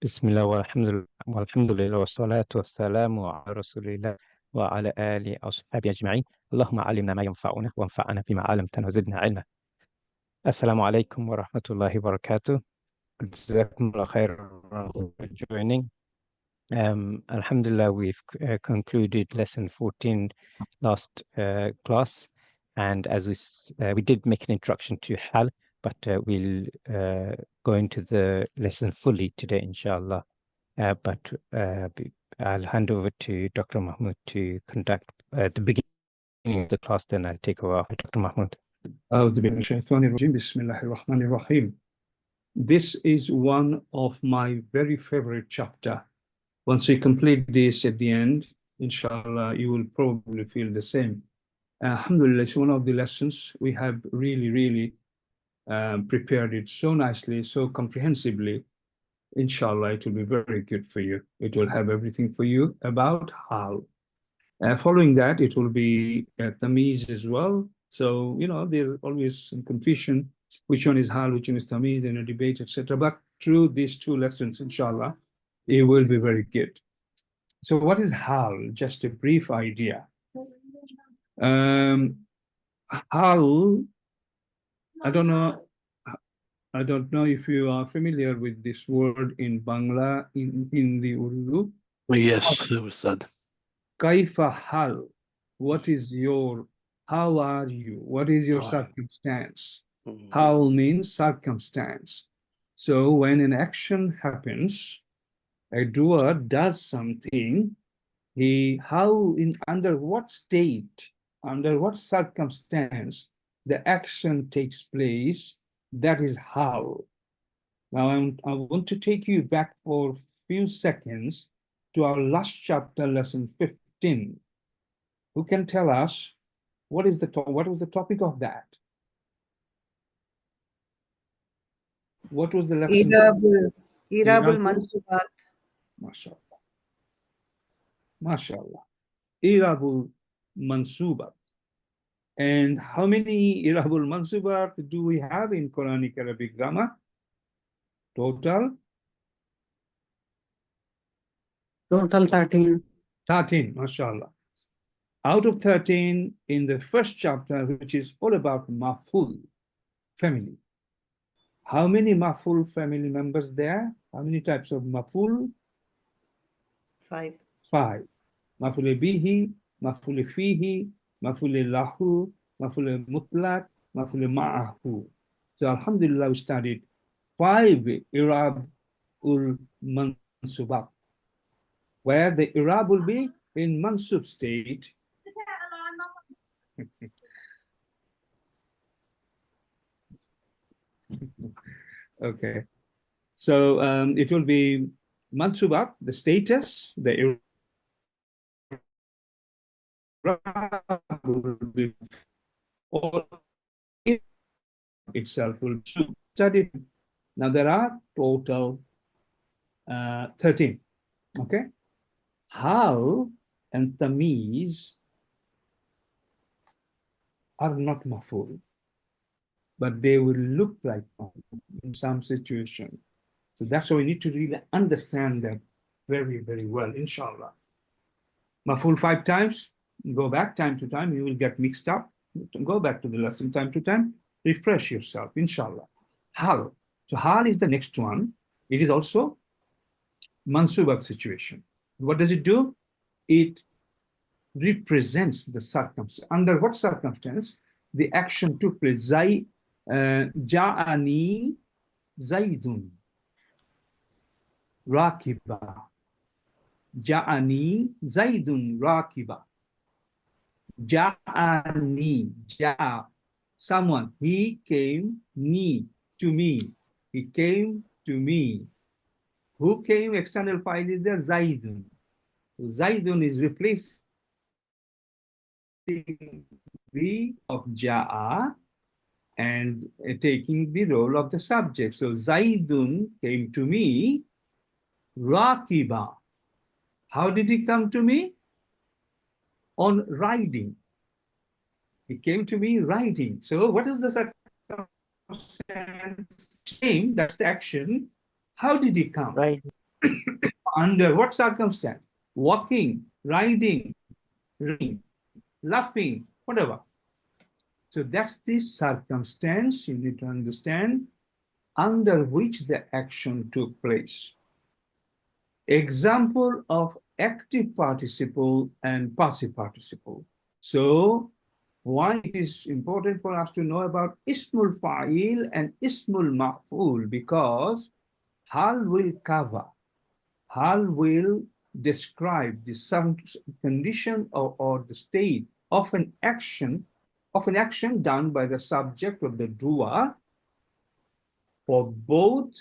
بسم الله والحمد لله والصلاة والسلام على رسول الله وعلى آله وصحبه أجمعين. اللهم علمنا ما ينفعنا وانفعنا بما علمتنا وزدنا علما. Assalamu alaikum wa rahmatullahi wa barakatuh. Jazakumullah khair for joining. Alhamdulillah, we've concluded lesson 14 last class, and as we did make an introduction to Haal, but we'll go into the lesson fully today, inshallah. But I'll hand over to Dr. Mahmoud to conduct the beginning of the class, then I'll take over after Dr. Mahmoud. This is one of my very favorite chapter. Once we complete this at the end, inshallah, you will probably feel the same. Alhamdulillah, it's one of the lessons we have really prepared it so nicely, so comprehensively. Inshallah, it will be very good for you. It will have everything for you about Haal. Following that, it will be Tamiz as well. So, you know, there's always some confusion, which one is Haal, which one is Tamiz, and a debate, etc. But through these two lessons, inshallah, it will be very good. So what is Haal? Just a brief idea. Haal, I don't know if you are familiar with this word in Bangla, in Hindi, Urdu. Yes, Ustad. Kaifa hal? What is your, how are you? What is your circumstance? Hal means circumstance. So when an action happens, a doer does something, under what state, under what circumstance the action takes place, that is how. Now I want to take you back for a few seconds to our last chapter, lesson 15. Who can tell us what was the topic of that? What was the lesson? Irabul Mansubat. MashaAllah. MashaAllah. Irabul Mansubat. And how many Irabul Mansubat do we have in Quranic Arabic grammar? Total? Total 13. 13, MashaAllah. Out of 13, in the first chapter, which is all about Maf'ul, family. How many Maf'ul family members there? How many types of Maf'ul? 5. 5. Maf'ul bihi, Maf'ul fihi, Maf'ul lahu, Maf'ul mutlaq, Maf'ul ma'ahu. So alhamdulillah, we studied 5 Irabul Mansubat, where the Irab will be in Mansub state. Okay, so it will be Mansubat, the status, the Irab will be all itself will study. Now there are total 13. Okay, Haal and Tamiz are not maf'ul, but they will look like in some situation. So that's why we need to really understand that very well, inshallah. Maf'ul 5 times, go back time to time, you will get mixed up. Go back to the lesson time to time, refresh yourself, inshallah. Haal. So Haal is the next one. It is also Mansubat situation. What does it do? It represents the circumstance. Under what circumstance the action took place? Ja'ani Zaidun Rakiba. Ja'ani Zaidun Rakiba. Ja'ani, Ja'a, someone. He came to me. He came to me. Who came? External file is there, Zaidun. So Zaidun is replacing the of Ja'a and taking the role of the subject. So Zaidun came to me, Rakiba. How did he come to me? On riding. He came to me riding. So what is the came, that's the action. How did he come? Right. Under what circumstance? Walking, riding, running, laughing, whatever. So that's the circumstance you need to understand under which the action took place. Example of active participle and passive participle. So why it is important for us to know about ismul fa'il and ismul maf'ul, because Haal will cover, Haal will describe the some condition or the state of an action done by the subject of the doer for both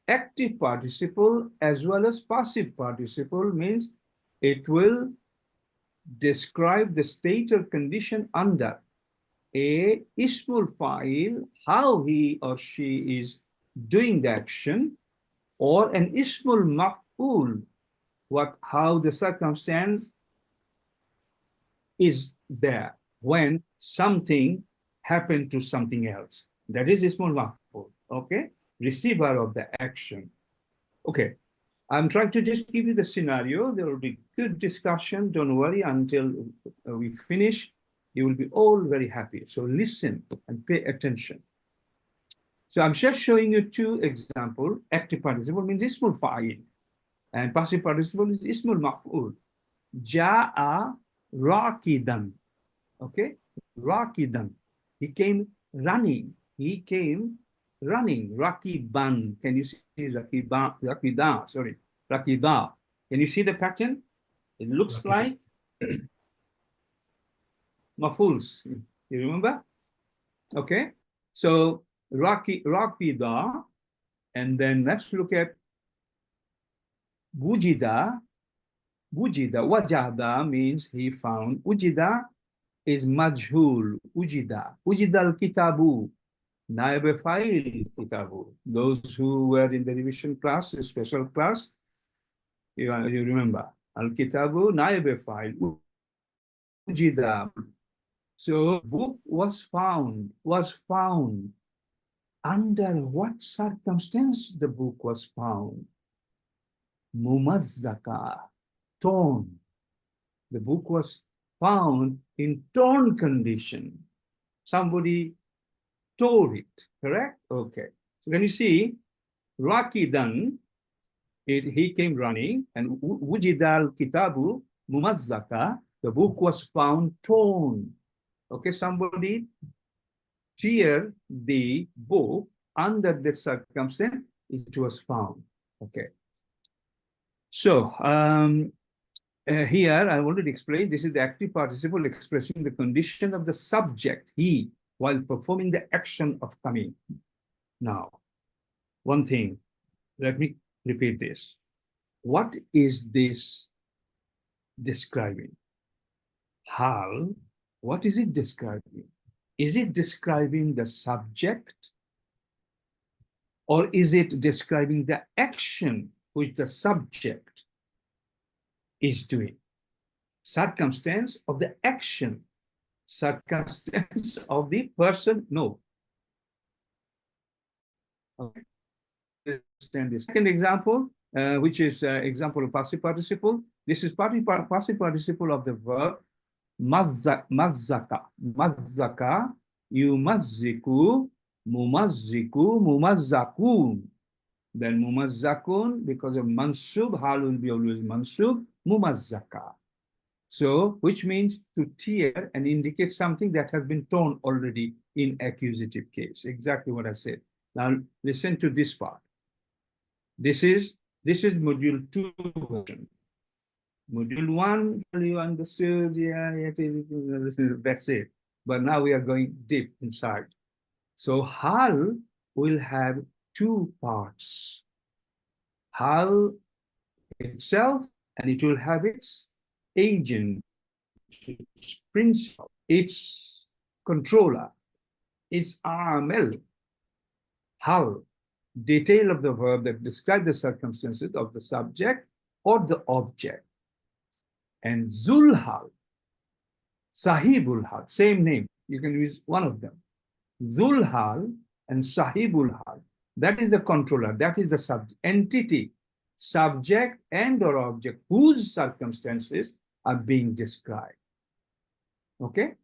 active participle as well as passive participle. Means it will describe the state or condition under a ismul fa'il, how he or she is doing the action, or an ismul maf'ul, how the circumstance is there when something happened to something else. That is ismul maf'ul, okay? Receiver of the action. Okay, I'm trying to just give you the scenario. There will be good discussion. Don't worry until we finish. You will be all very happy. So listen and pay attention. So I'm just showing you two examples. Active participle means ismul fa'il, and passive participle is ismul maf'ul. Ja'a rakidan. Okay, rakidan. He came running. He came running. Rakiban. Can you see rakiban? Rakida. Sorry, rakida. Can you see the pattern? It looks like mafuls. You remember? Okay. So rakida, and then let's look at wujida. Wujida. Wajada means he found. Wujida is majhul. Wujida. Wujida al-kitabu. Naib fa'il kitabu. Those who were in the revision class, a special class, you remember. Al-kitabu, naib fa'il. Wujida. So book was found. Under what circumstance the book was found? Mumazzaka, torn. The book was found in torn condition. Somebody tore it, correct? Okay. So when you see Rakidan, he came running, and Wujidal Kitabu Mumazzaka, the book was found torn. Okay, somebody tear the book under that circumstance, it was found. Okay. So here I wanted to explain, this is the active participle expressing the condition of the subject, he, while performing the action of coming. Now, one thing, let me repeat this. What is this describing? Haal, what is it describing? Is it describing the subject, or is it describing the action which the subject is doing? Circumstance of the action, circumstance of the person? No. Okay. Understand this. Second example, which is example of passive participle. This is passive participle of the verb mazzaka. Mazzaka, yumazziku, mumazziku, mumazzakun. Then mumazzakun, because of mansub, hal will be always mansub, mumazzaka. So, which means to tear and indicate something that has been torn already in accusative case. Exactly what I said. Now, listen to this part. This is module 2 version. Module 1, you understood, yeah, that's it. But now we are going deep inside. So Haal will have two parts. Haal itself, and it will have its agent, its principal, its controller, its RML. Haal, detail of the verb that describe the circumstances of the subject or the object. And Zulhal, Sahibul Hal, same name. You can use one of them. Zulhal and sahibul hal. That is the controller, that is the entity, subject and or object whose circumstances are being described. Okay,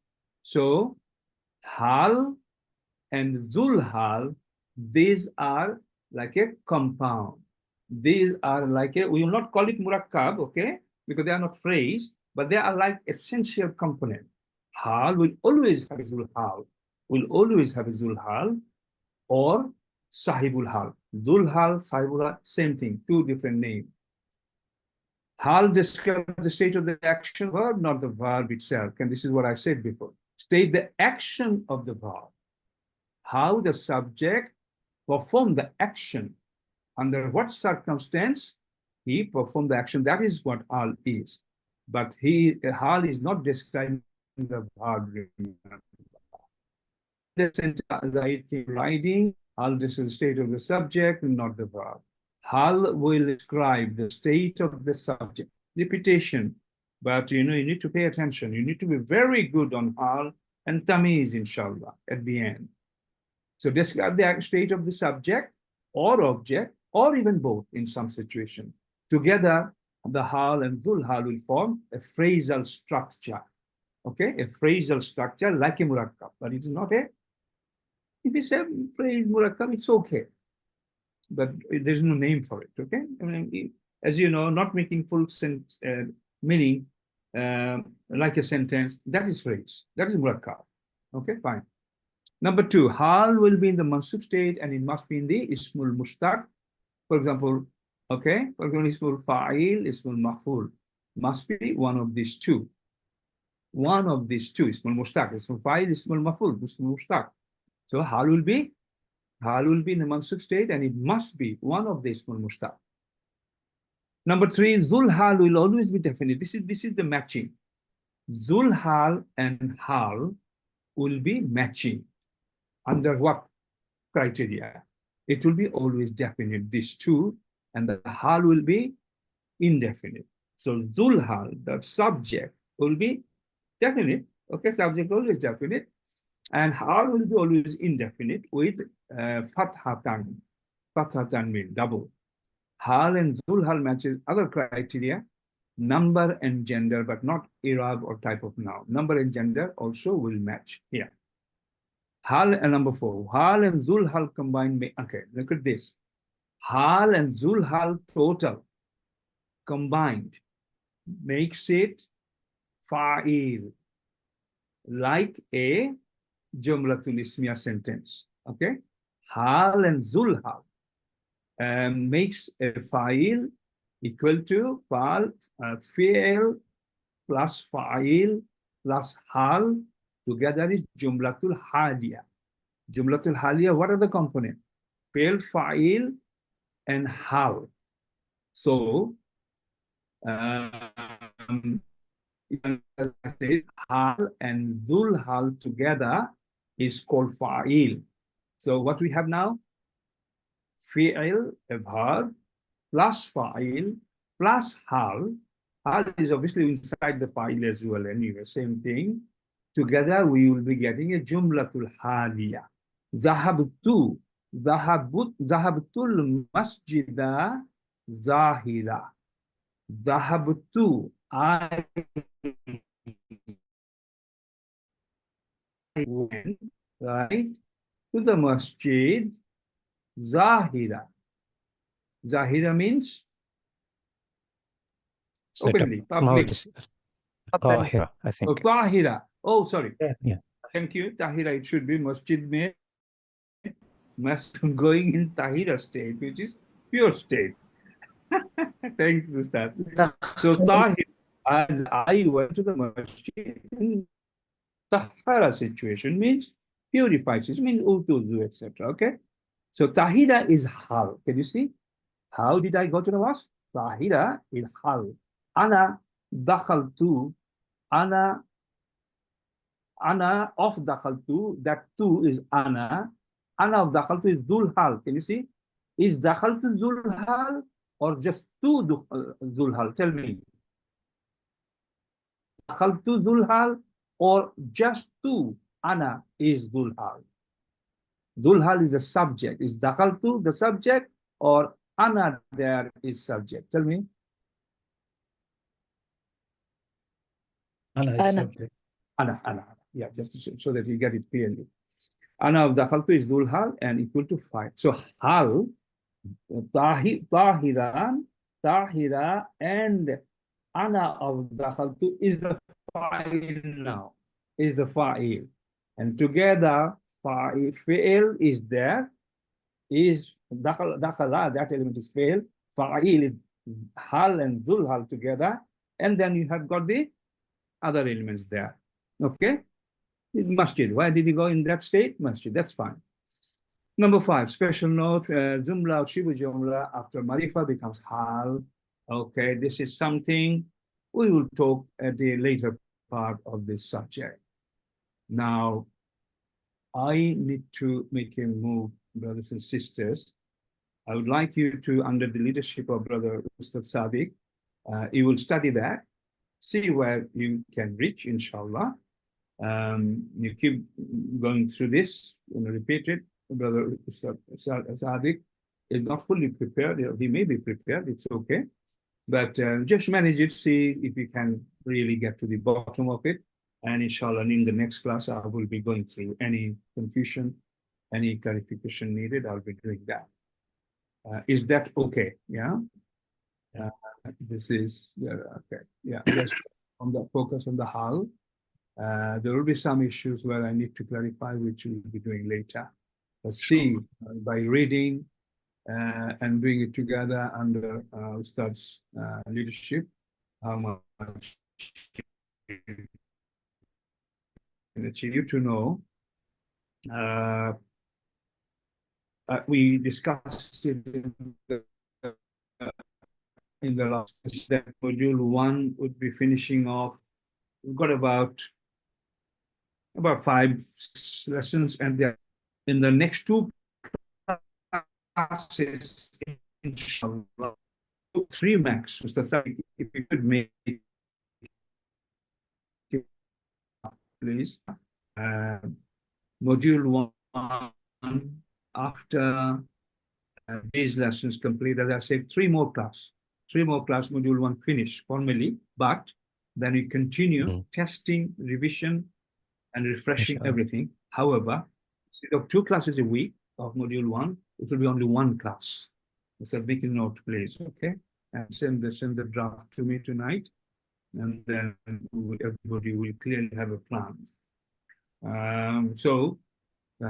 so hal and dhul hal, these are like a compound. These are like a, we will not call it murakkab, okay, because they are not phrase, but they are like essential component. Hal will always have a dhul hal, will always have a dhul hal, or sahibul hal. Dhul hal, sahibul hal, same thing, two different names. Hal describes the state of the action verb, not the verb itself. And this is what I said before. State the action of the verb. How the subject performed the action, under what circumstance he performed the action. That is what hal is. But hal is not describing the verb. The sentence writing, hal is the state of the subject, not the verb. Hal will describe the state of the subject. Repetition, but you need to pay attention. You need to be very good on hal and tamiz, inshallah, at the end. So describe the state of the subject or object, or even both in some situation. Together, the hal and dhul hal will form a phrasal structure. Okay, a phrasal structure like a murakkab, but it is not a. If it's a phrase murakkab, it's okay, but there's no name for it. Okay, I mean, as you know, not making full sense meaning like a sentence. That is phrase. That is murakkab. Okay, fine. Number two, hal will be in the mansub state and it must be in the ismul mushtaq. For example, okay, for example, ismul fa'il, ismul maf'ul must be one of these two. One of these two, ismul mushtaq, ismul fa'il, ismul maf'ul, ismul mushtaq. So hal will be in the mansub state and it must be one of the ismul mushtaq. Number three, dhul hal will always be definite. This is the matching. Dhul hal and hal will be matching. Under what criteria? It will be always definite, these two, and the hal will be indefinite. So dhul hal, the subject, will be definite. Okay, subject always definite, and hal will be always indefinite with fathatan. Fathatan means double. Hal and dhul hal matches other criteria, number and gender, but not Arab or type of noun. Number and gender also will match here. Hal and number four, hal and dhul hal combined. Okay, look at this. Hal and dhul hal total combined makes it fa'il, like a jumlatul ismiya sentence. Okay, hal and dhul hal makes a fa'il equal to fi'il plus fa'il plus hal. Together is jumlatul haliya. Jumlatul haliya, what are the components? Fi'il, fa'il, and hal. So, as I said, hal and dhul hal together is called fa'il. So what we have now? Fi'il, a verb, plus fa'il, plus hal. Hal is obviously inside the fa'il as well anyway, same thing. Together, we will be getting a jumlatul haliya. Zahabtul masjida zahira. Zahabtu, I went, right, to the masjid zahira. Zahira means So openly, public. Tahira, I think. Oh, Tahira. Oh, sorry. Yeah. Thank you. Tahira, it should be masjid mein going in Tahira state, which is pure state. Thank you, Ustad. So Tahira, as I went to the masjid in Tahara situation means purified, it means utudu, etc. Okay. So Tahira is hal. Can you see? How did I go to the mosque? Tahira is hal. Ana dakhaltu. Ana of dakhaltu, that tu is ana. Ana of dakhaltu is dhul hal. Can you see? Is dakhaltu dhul hal or just tu dhul hal? Tell me. Dakhaltu dhul hal or just tu ana is dhul hal? Dhul Hal is the subject. Is dakhaltu the subject, or ana there is subject? Tell me. Ana is Ana. subject. Ana. Yeah, just so that you get it clearly. Ana of dakhaltu is Dhul Hal and equal to 5. So Hal, Tahiran, Tahira, and Ana of dakhaltu is the fa'il now. Is the fa'il. And together, fa'il is there. Is dakhala, that element is fa'il. Fa'il is Hal and Dhul Hal together. And then you have got the other elements there. Okay? Masjid. Why did he go in that state? Masjid. That's fine. Number 5, special note. Jumla or Shibu Jumla after Marifa becomes Hal. Okay, this is something we will talk at the later part of this subject. Now, I need to make a move, brothers and sisters. I would like you to, under the leadership of Brother Ustad Sadiq, you will study that, see where you can reach, inshallah. You keep going through this, repeat it. Brother Ustad Sadiq is not fully prepared. He may be prepared, it's okay. But just manage it, see if you can really get to the bottom of it. And inshallah, in the next class, I will be going through any confusion, any clarification needed, I'll be doing that. Is that okay? Yeah? This is, okay. Yeah, just on the focus on the Hal. There will be some issues where I need to clarify, which we'll be doing later. But see, by reading and doing it together under Ustad's leadership, how much can achieve. You to know, we discussed it in the last, that module 1 would be finishing off. We've got about 5 lessons, and then in the next 2 classes, inshallah, 3 max. Mr. If you could make it, please. Module 1, after these lessons complete, as I said, 3 more class. 3 more class, module 1 finish formally, but then we continue testing, revision, and refreshing everything. However, instead of 2 classes a week of module 1, it will be only 1 class. So make a note, please, okay? And send the draft to me tonight, and then everybody will clearly have a plan.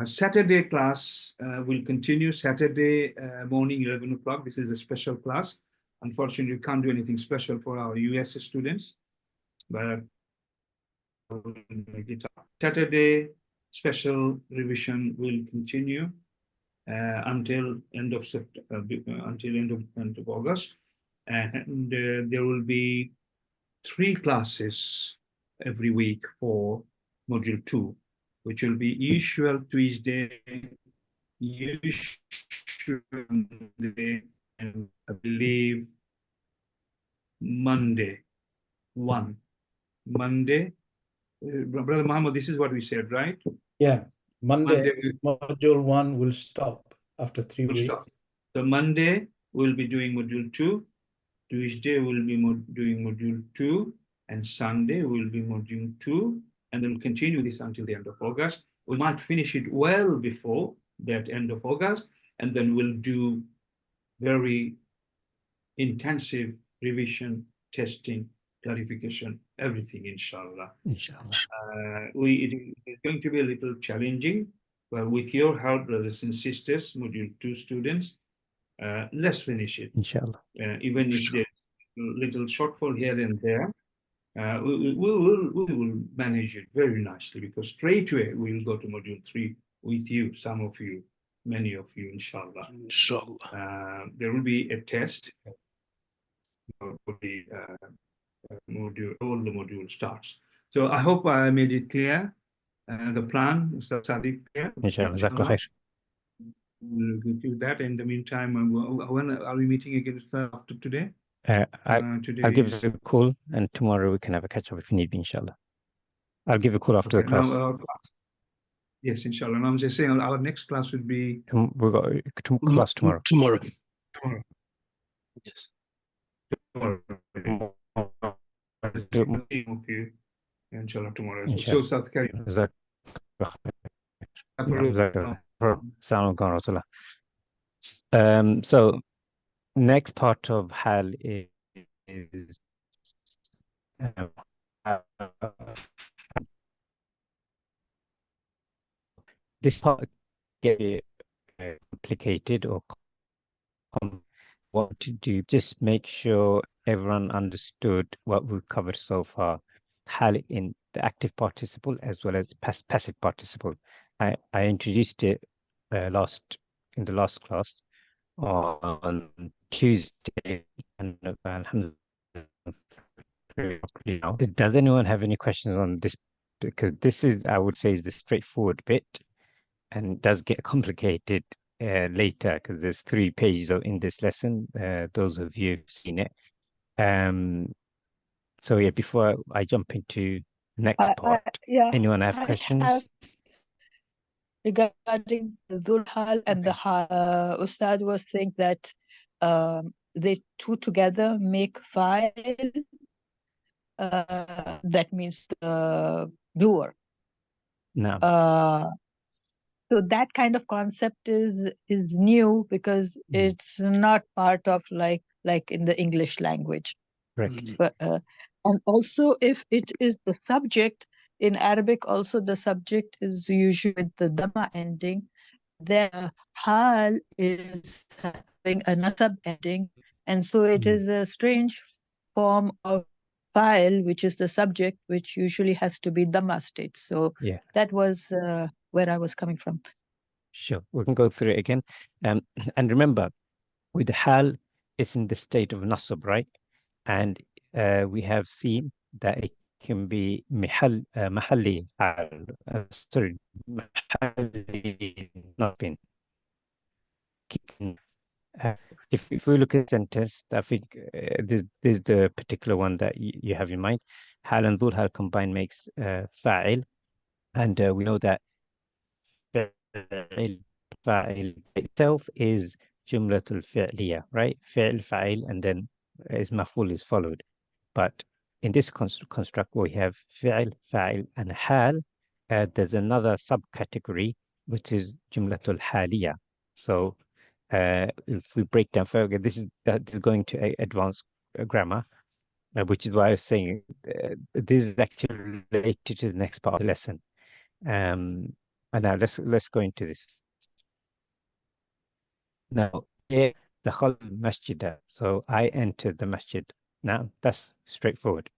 Saturday class will continue Saturday morning, 11 o'clock. This is a special class. Unfortunately, we can't do anything special for our US students, but Saturday special revision will continue until end of September, until end of August, and there will be 3 classes every week for module 2, which will be usual Tuesday, usual Monday, and I believe Monday 1. Monday, Brother Muhammad, this is what we said, right? Yeah, Monday module 1 will stop after 3 weeks. Stop. So Monday we'll be doing module 2, Tuesday we'll be doing module 2, and Sunday we'll be module 2, and then we'll continue this until the end of August. We might finish it well before that end of August, and then we'll do very intensive revision, testing, clarification, everything, inshallah. Inshallah. It is going to be a little challenging, but with your help, brothers and sisters, module 2 students, let's finish it. Inshallah. Even if there's a little shortfall here and there, we will manage it very nicely, because straight away we'll go to module 3 with you, some of you, many of you, inshallah. Inshallah. There will be a test for the module, all the module starts. So I hope I made it clear, the plan, Mr. Sadiq, clear. Inshallah. Jazakallah khair. We'll do that. In the meantime, when are we meeting again after today? I'll give you a call, and tomorrow we can have a catch up if you need me, inshallah. I'll give you a call after the class. Now, Yes, inshallah. And I'm just saying our next class would be We've got class tomorrow. Tomorrow. tomorrow. Yes. Tomorrow. Okay. Inshallah, tomorrow as well. So, Inshallah. Ustad, carry on. So next part of Hal is this part get complicated or what to do. Just make sure everyone understood what we've covered so far. Hal in the active participle as well as passive participle. I introduced it in the last class on Tuesday, and alhamdulillah. Does anyone have any questions on this? Because this is, I would say, is the straightforward bit, and does get complicated later because there's 3 pages in this lesson. Those of you who've seen it. So yeah, before I jump into next part, anyone have questions? Regarding the Dhul Hal and the Hal, Ustad was saying that they two together make fa'il. That means the doer. No. So that kind of concept is new because it's not part of like in the English language. Correct. But and also if it is the subject in Arabic, also the subject is usually with the dhamma ending. The hal is having a nasab ending, and so it is a strange form of file, which is the subject, which usually has to be dhamma state. So yeah, that was where I was coming from. Sure, we can go through it again. And remember, with hal, it's in the state of nasab, right? And we have seen that it can be mahalli hal, sorry, mahalli not been. If we look at the sentence, I think this is the particular one that you have in mind. Hal and dhul hal combined makes fa'il, and we know that fa'il itself is jumlatul fi'liya, right? Fi'l, fa'il, and then is maf'ul is followed. But in this construct, we have fi'l, fa'il, and hal. There's another subcategory, which is jumlatul haliya. So if we break down further, this is going to advanced grammar, which is why I was saying this is actually related to the next part of the lesson. And now let's go into this. Now here, the masjid. So I entered the masjid. Now that's straightforward.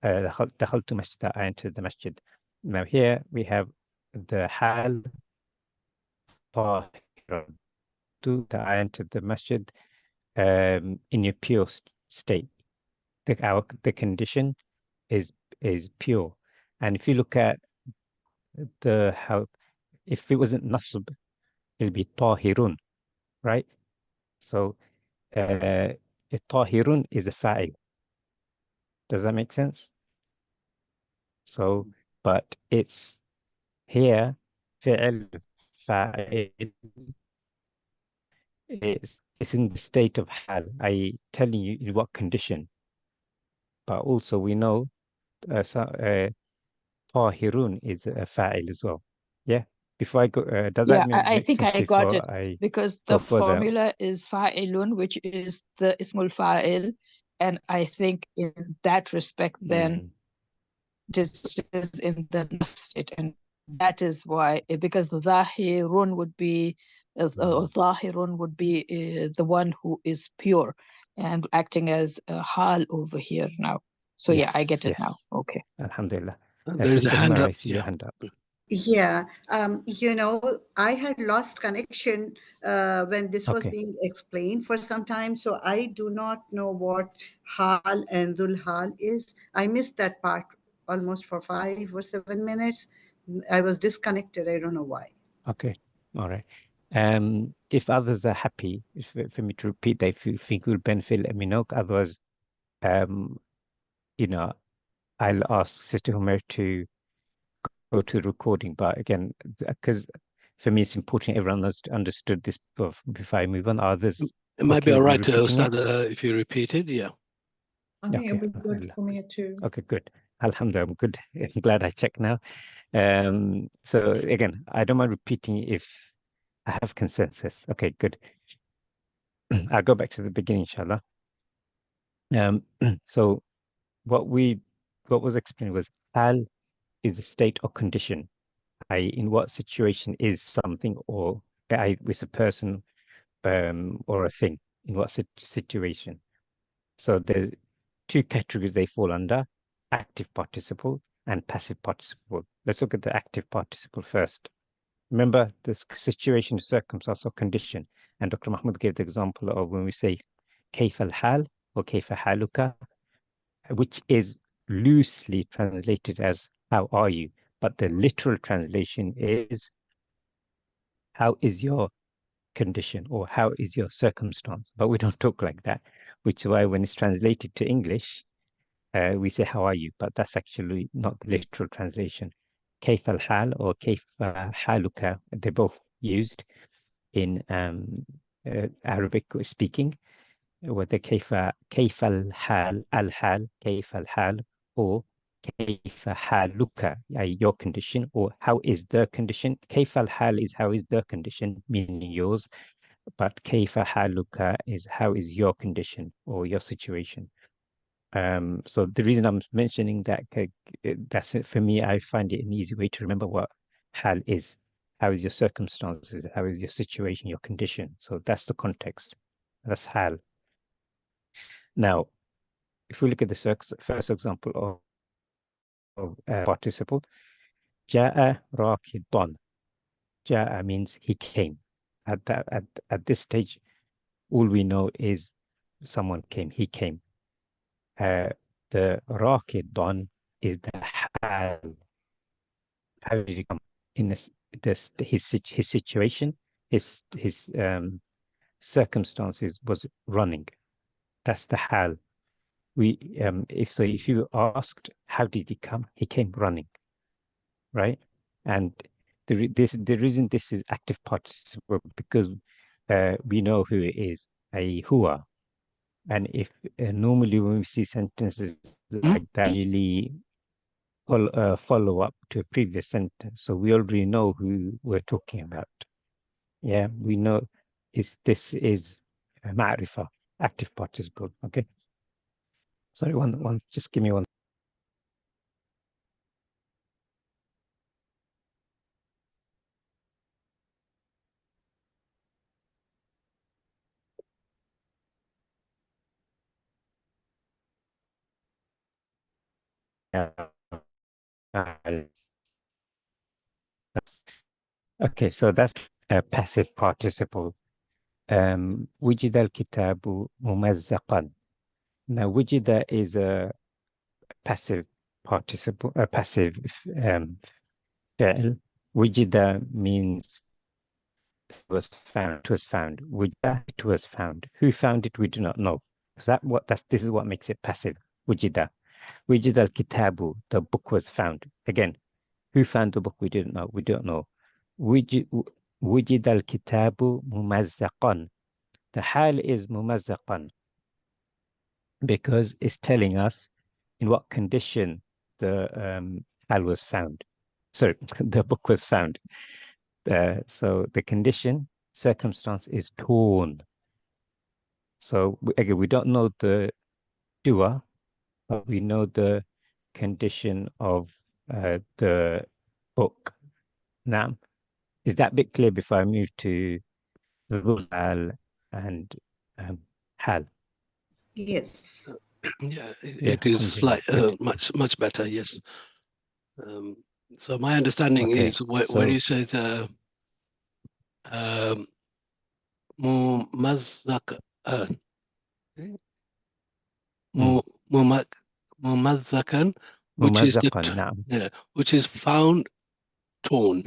Dakhaltu masjid. I entered the masjid. Now here we have the hal tahirun. That I entered the masjid in your pure state. The condition is pure. And if you look at how, if it wasn't nasb, it'll be tahirun, right? So tahirun is a fa'il. Does that make sense? So, but it's here, fi'il, fa'il, it's in the state of hal, i.e. telling you in what condition. But also we know tahirun is a fa'il as well. Yeah. Before I go, does that make I think sense I got it because the formula is fa'ilun, which is the ismul fa'il, and I think in that respect, then it is in the nasb state, and that is why, because the zahirun would be zahirun would be the one who is pure and acting as a hal over here now. So yeah, I get it now. Okay. Alhamdulillah. There's a hand up. I see your hand up. Yeah, I had lost connection when this was being explained for some time, so I do not know what hal and dhul hal is. I missed that part almost for 5 or 7 minutes. I was disconnected. I don't know why. Okay, all right. If others are happy for me to repeat, they think will benefit, let me know. Otherwise, I'll ask Sister Homer to go to the recording, but again, because for me it's important everyone has understood this before I move on. Others, it might be okay, all right to repeating start it? if you repeat it. Yeah. I think Okay, it'll be good for me too. okay, good. Alhamdulillah, I'm good. I'm glad I checked now. So again, I don't mind repeating if I have consensus. Okay, good. I'll go back to the beginning, inshallah. So what was explained was hal is a state or condition, i.e. in what situation is something or with a person or a thing, in what situation. So there's two categories they fall under: active participle and passive participle. Let's look at the active participle first. Remember the situation, circumstance, or condition. And Dr. Mahmoud gave the example of when we say كيف الحال or كيف حالك, which is loosely translated as how are you? But the literal translation is how is your condition or how is your circumstance? But we don't talk like that, which is why when it's translated to English, we say how are you? But that's actually not the literal translation. كيف الحال or كيف حالك, they're both used in Arabic speaking, whether كيف الحال الحال كيف الحال or كيف حالك, your condition, or how is the condition. كيف الحال is how is the condition, meaning yours, but كيف حالك is how is your condition or your situation. So the reason I'm mentioning that, that's it for me. I find it an easy way to remember what hal is. How is your circumstances? How is your situation, your condition? So that's the context. That's hal. Now, if we look at the first example of participle, جاء راكض. جاء means he came. At this stage, all we know is someone came. He came. The راكض is the hal. How did he come? In his situation, his circumstances was running. That's the hal. If you asked how did he come, he came running, right? And the reason this is active participle because we know who it is, a huwa. And if normally when we see sentences like that, really follow up to a previous sentence, so we already know who we're talking about. Yeah, we know this is a ma'rifah, active participle. Okay. Sorry, just give me one. Okay, so that's a passive participle. وجد الكتاب ممزقا. Now, wujida is a passive participle, a passive fi'l. Wujida means it was found. Wujida, it was found. Who found it, we do not know. So this is what makes it passive. Wujida. Wujida al-kitabu, the book was found. Again, who found the book, we didn't know. We don't know. Wujida al-kitabu mumazzaqan. The hal is mumazzaqan because it's telling us in what condition the hal was found. Sorry, the book was found. So the condition, circumstance is torn. So again, we don't know the doer, but we know the condition of the book. Now, is that bit clear before I move to the hal and hal? Yes. Yeah, it is much better. Yes. So my understanding is where you say the mumazzaq, mumazzakan, which is which is found torn.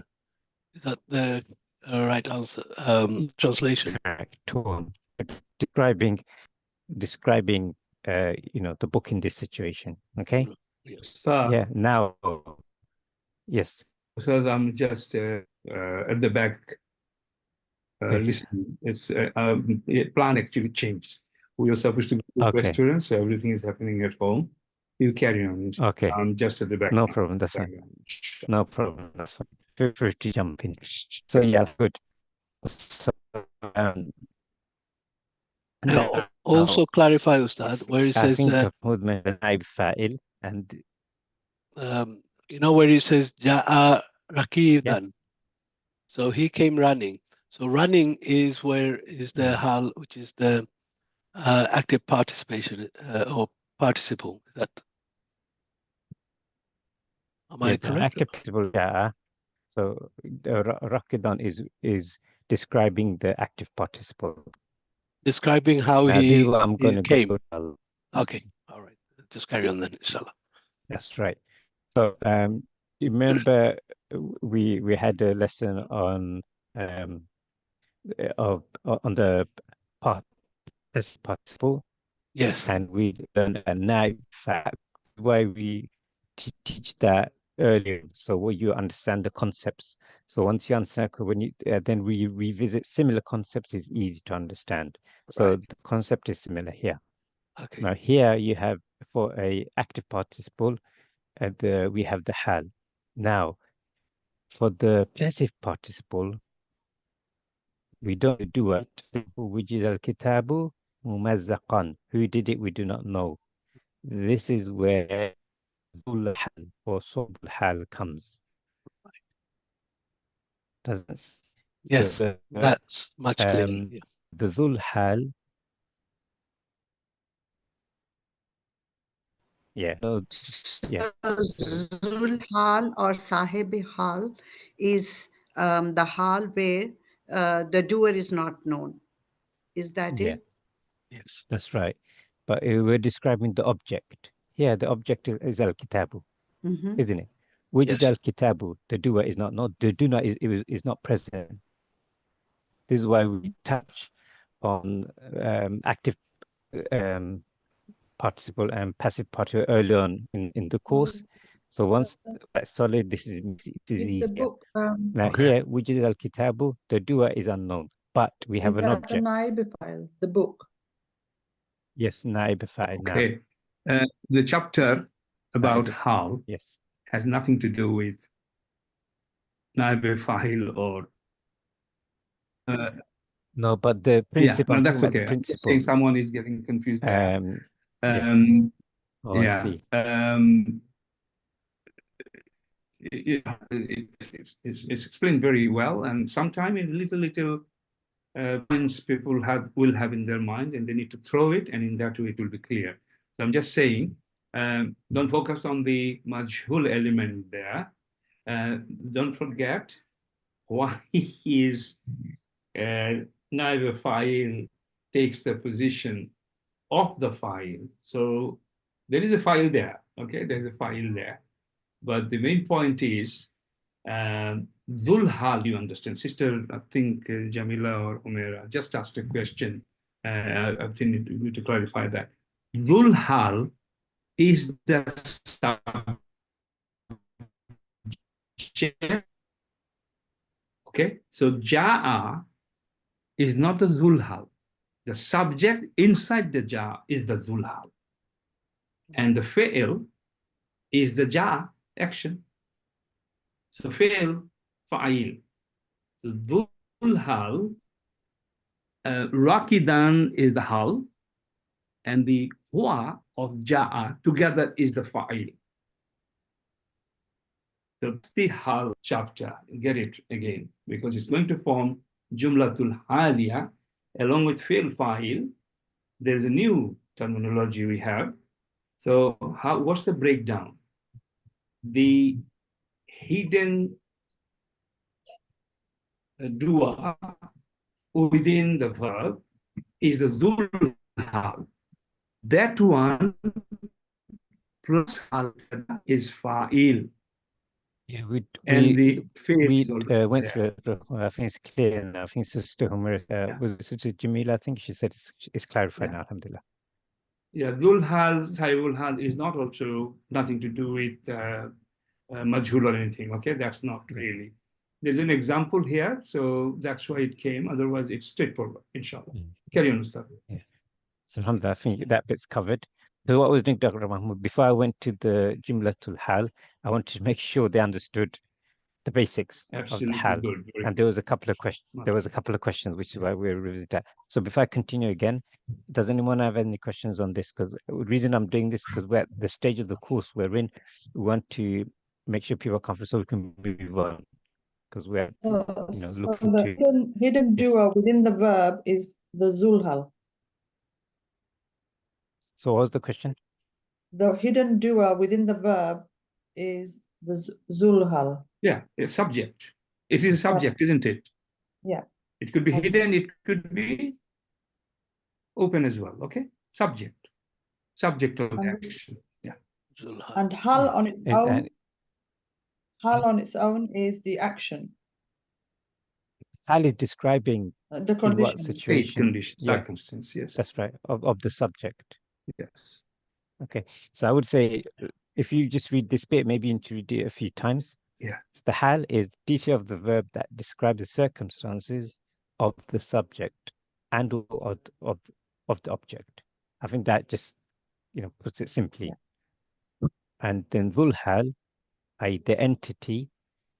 Is that the right answer? Translation. Correct. Torn. Describing the book in this situation. Okay. Yes. Yeah. Now, yes. So I'm just at the back listening. It's plan actually changed. We were supposed to go to restaurants, so everything is happening at home. You carry on. Okay. I'm just at the back. No problem. That's fine. No problem. That's fine. Feel free to jump in. So yeah, good. So, also clarify, Ustad, where it says fa'il and you know where it says ja'a rakidan. So he came running. So running is where is the hal, which is the active participation or participle. Is that? Am I correct? Active participle ja'a. So the rakidan is describing the active participle. Describing how he came. Go okay, all right. Just carry on then, inshallah. That's right. So you remember we had a lesson on the participle. Yes. And we learned a naib fact. Why we teach that earlier, so what you understand the concepts. So once you understand, when you then we revisit similar concepts, is easy to understand. So the concept is similar here. Okay. Now here you have for a active participle, we have the hal. Now for the passive participle, we don't do it. Wujid al-kitabu mumazzaqan. Who did it? We do not know. This is where dhul hal or sob hal comes. Yes, that's much clearer. The dhul hal. Zul hal or sahib hal is the hal where the doer is not known. Is that it? Yes, that's right. But we're describing the object. Here, the object is al-kitabu, isn't it? Wujid al-kitabu, the doer is not known. The doer is not present. This is why we touch on active participle and passive participle early on in the course. So once that's solid, it is easier. Now here, wujid al-kitabu, the doer is unknown, but we have an object. The naib file, the book. Yes, naib file. Okay. The chapter about Haal has nothing to do with naib file or no, but the principle. Yeah, no, that's okay. I'm just saying someone is getting confused there. I see. It's explained very well, and sometimes in little points people will have in their mind, and they need to throw it, and in that way it will be clear. So I'm just saying, don't focus on the majhul element there. Don't forget why is naib file takes the position of the file. So there is a file there. Okay, there's a file there. But the main point is dhul hal, you understand. Sister, I think Jamila or Umaira just asked a question. I think we need to clarify that. Dhul hal is the subject. Okay, so ja'a is not the dhul hal. The subject inside the ja is the dhul hal. And the fi'il is the ja action. So fi'il, fa'il. So dhul hal, rakidan is the hal, and the huwa of ja'a together is the fa'il. So the hal chapter, get it again, because it's going to form jumlatul haliya along with fi'il fa'il. There's a new terminology we have. So what's the breakdown? The hidden dua within the verb is the dhul hal. That one plus hal is fa'il. Yeah, we went through it. I think it's clear now. I think Sister Homer was Sister Jamila. I think she said it's clarified now. Alhamdulillah. Yeah, dhul hal, sahibul hal is not also nothing to do with majhul or anything. Okay, that's not really. There's an example here, so that's why it came. Otherwise, it's straightforward, inshallah. Carry on, Ustad. Yeah. So alhamdulillah, I think that bit's covered. So what I was doing, Dr. Mahmoud, before I went to the Jumlatul Hal, I wanted to make sure they understood the basics of the Hal. Good. And there was a couple of questions. There was a couple of questions, which is why we're revisiting that. So before I continue again, does anyone have any questions on this? Because the reason I'm doing this, because we're at the stage of the course we're in, we want to make sure people are comfortable so we can move on. Because we're So looking the hidden doer within the verb is the zulhal. So what was the question? The hidden doer within the verb is the zulhal. Yeah, a subject. It is a subject, isn't it? Yeah. It could be hidden, it could be open as well. Okay, subject of the action. Yeah. And hal on its own. Hal on its own is the action. Hal is describing the condition. situation, condition, circumstance. Yes, that's right, of the subject. Yes. Okay, so I would say if you just read this bit, maybe you need to read it a few times. Yeah. So the hal is detail of the verb that describes the circumstances of the subject and of the object. I think that just puts it simply. Yeah. And then dhul hal, i.e. the entity,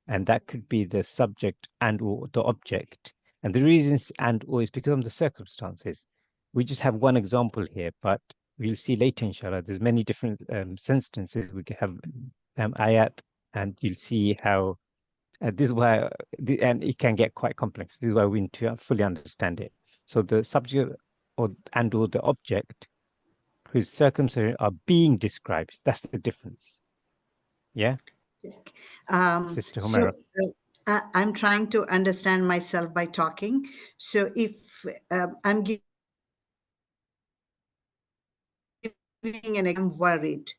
and that could be the subject and or the object. And the reasons and or is because of the circumstances. We just have one example here, but we'll see later, inshallah, there's many different sentences. We can have ayat, and you'll see how this is why, and it can get quite complex. This is why we need to fully understand it. So the subject or the object whose circumstances are being described, that's the difference. Yeah? Sister Humaira. So, I'm trying to understand myself by talking. So if I'm giving an example, I'm worried.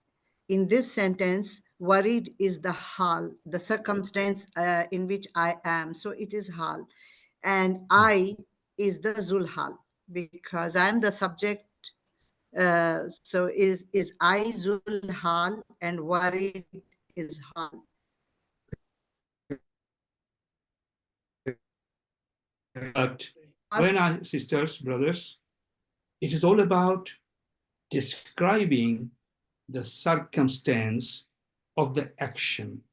In this sentence, worried is the hal, the circumstance in which I am. So it is hal. And I is the zulhal, because I'm the subject. So is I zulhal and worried is hal. But when sisters, brothers, it is all about describing the circumstance of the action.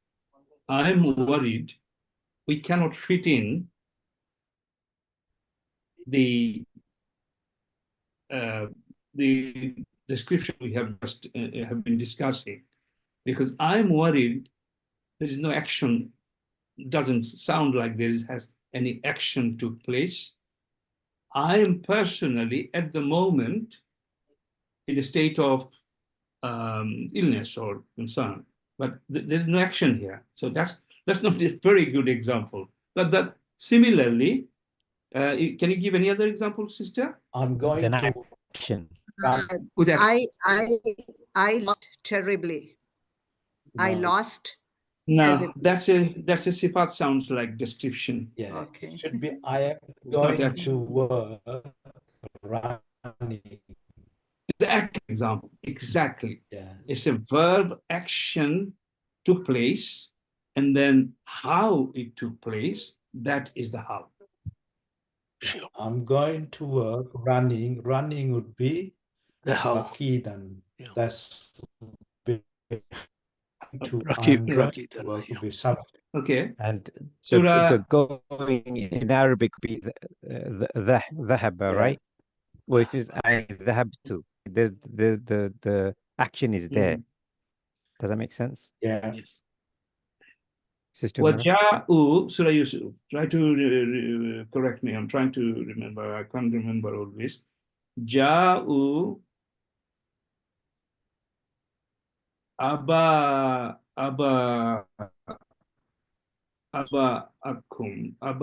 I'm worried we cannot fit in the description we have just have been discussing, because I'm worried there is no action. Doesn't sound like there has any action took place. I am personally at the moment in a state of illness or concern, but there's no action here. So that's not a very good example. But that similarly, can you give any other example, sister? I'm going to action. I lost terribly. No. I lost. No, that's a sifat, sounds like description. Yeah, okay. It should be I am going to work running. The act example, exactly. Yeah. It's a verb action took place, and then how it took place, that is the how. Sure. I'm going to work running. Running would be the how. Rakidan. Yeah. That's to Rakidan, work would be subject. Okay. And the going in Arabic would be the dhahaba, right? Well, if it's I dhahabtu, there's the action is there. Does that make sense? Yeah. Yes. Sister Waja'u, Surah Yusuf. Try to correct me. I'm trying to remember. I can't remember always. Ja'u abakum, I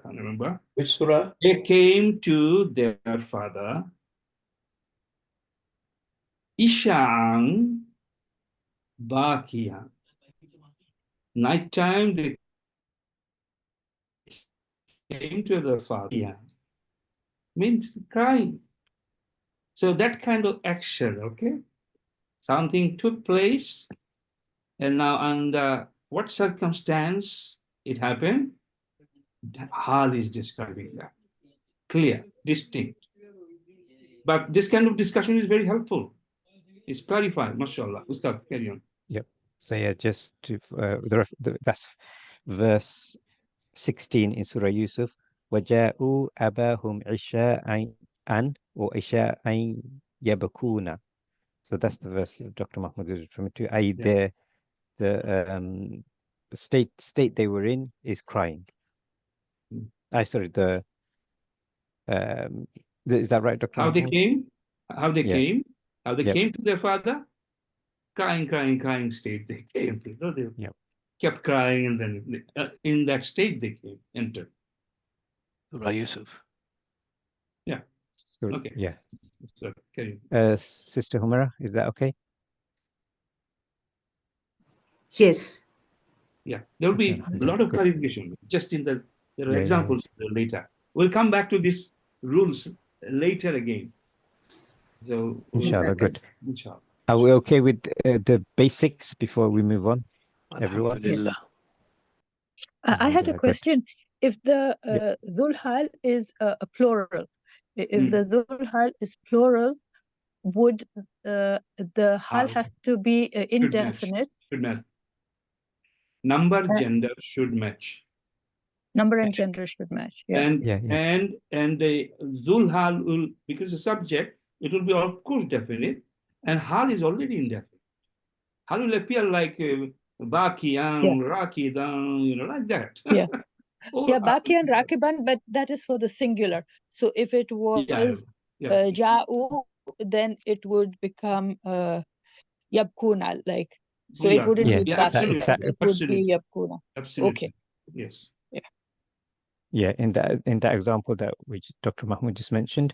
can't remember. Which surah? They came to their father. Isha'an bakiyan. Nighttime they came to their father. Means crying. So that kind of action, okay? Something took place, And now under what circumstance it happened, Haal is describing that. Clear, distinct. But this kind of discussion is very helpful. It's clarified, mashallah. Ustad, carry on. Yep. So yeah, just to that's verse 16 in Surah Yusuf. وَجَاءُوا أَبَاهُمْ عِشَاءً or عِشَاءً يَبْكُونَ. So that's the verse Dr. Mahmoud is referring to. I.e., the state they were in is crying. Sorry, is that right, Dr. How Mahmoud? they came to their father? Crying state they came to. No, they kept crying, and then in that state they entered. Surah Yusuf. Yeah. Okay. Yeah. So, carry on. Sister Humera, is that okay? Yes. Yeah, there will be a lot of clarification just in there are examples later. We'll come back to these rules later again. So, inshallah, good. Inshallah. Are we okay with the basics before we move on, everyone? Yes. I had a question. If the Dhul Hal is a plural, if the Dhul Hal is plural, would the Hal have to be indefinite? Should match. Number, gender should match. Number and gender should match. Yeah. And the Dhul Hal will, because the subject, it will be of course definite, and Hal is already indefinite. Hal will appear like Bakiyan, Rakidan, like that. Yeah. Baki and Rakiban, but that is for the singular. So if it was Ja'u, then it would become Yabkuna, like. So it wouldn't be Baki. It would be Yabkuna. Absolutely. Okay. Yes. Yeah, in that example that which Dr. Mahmoud just mentioned,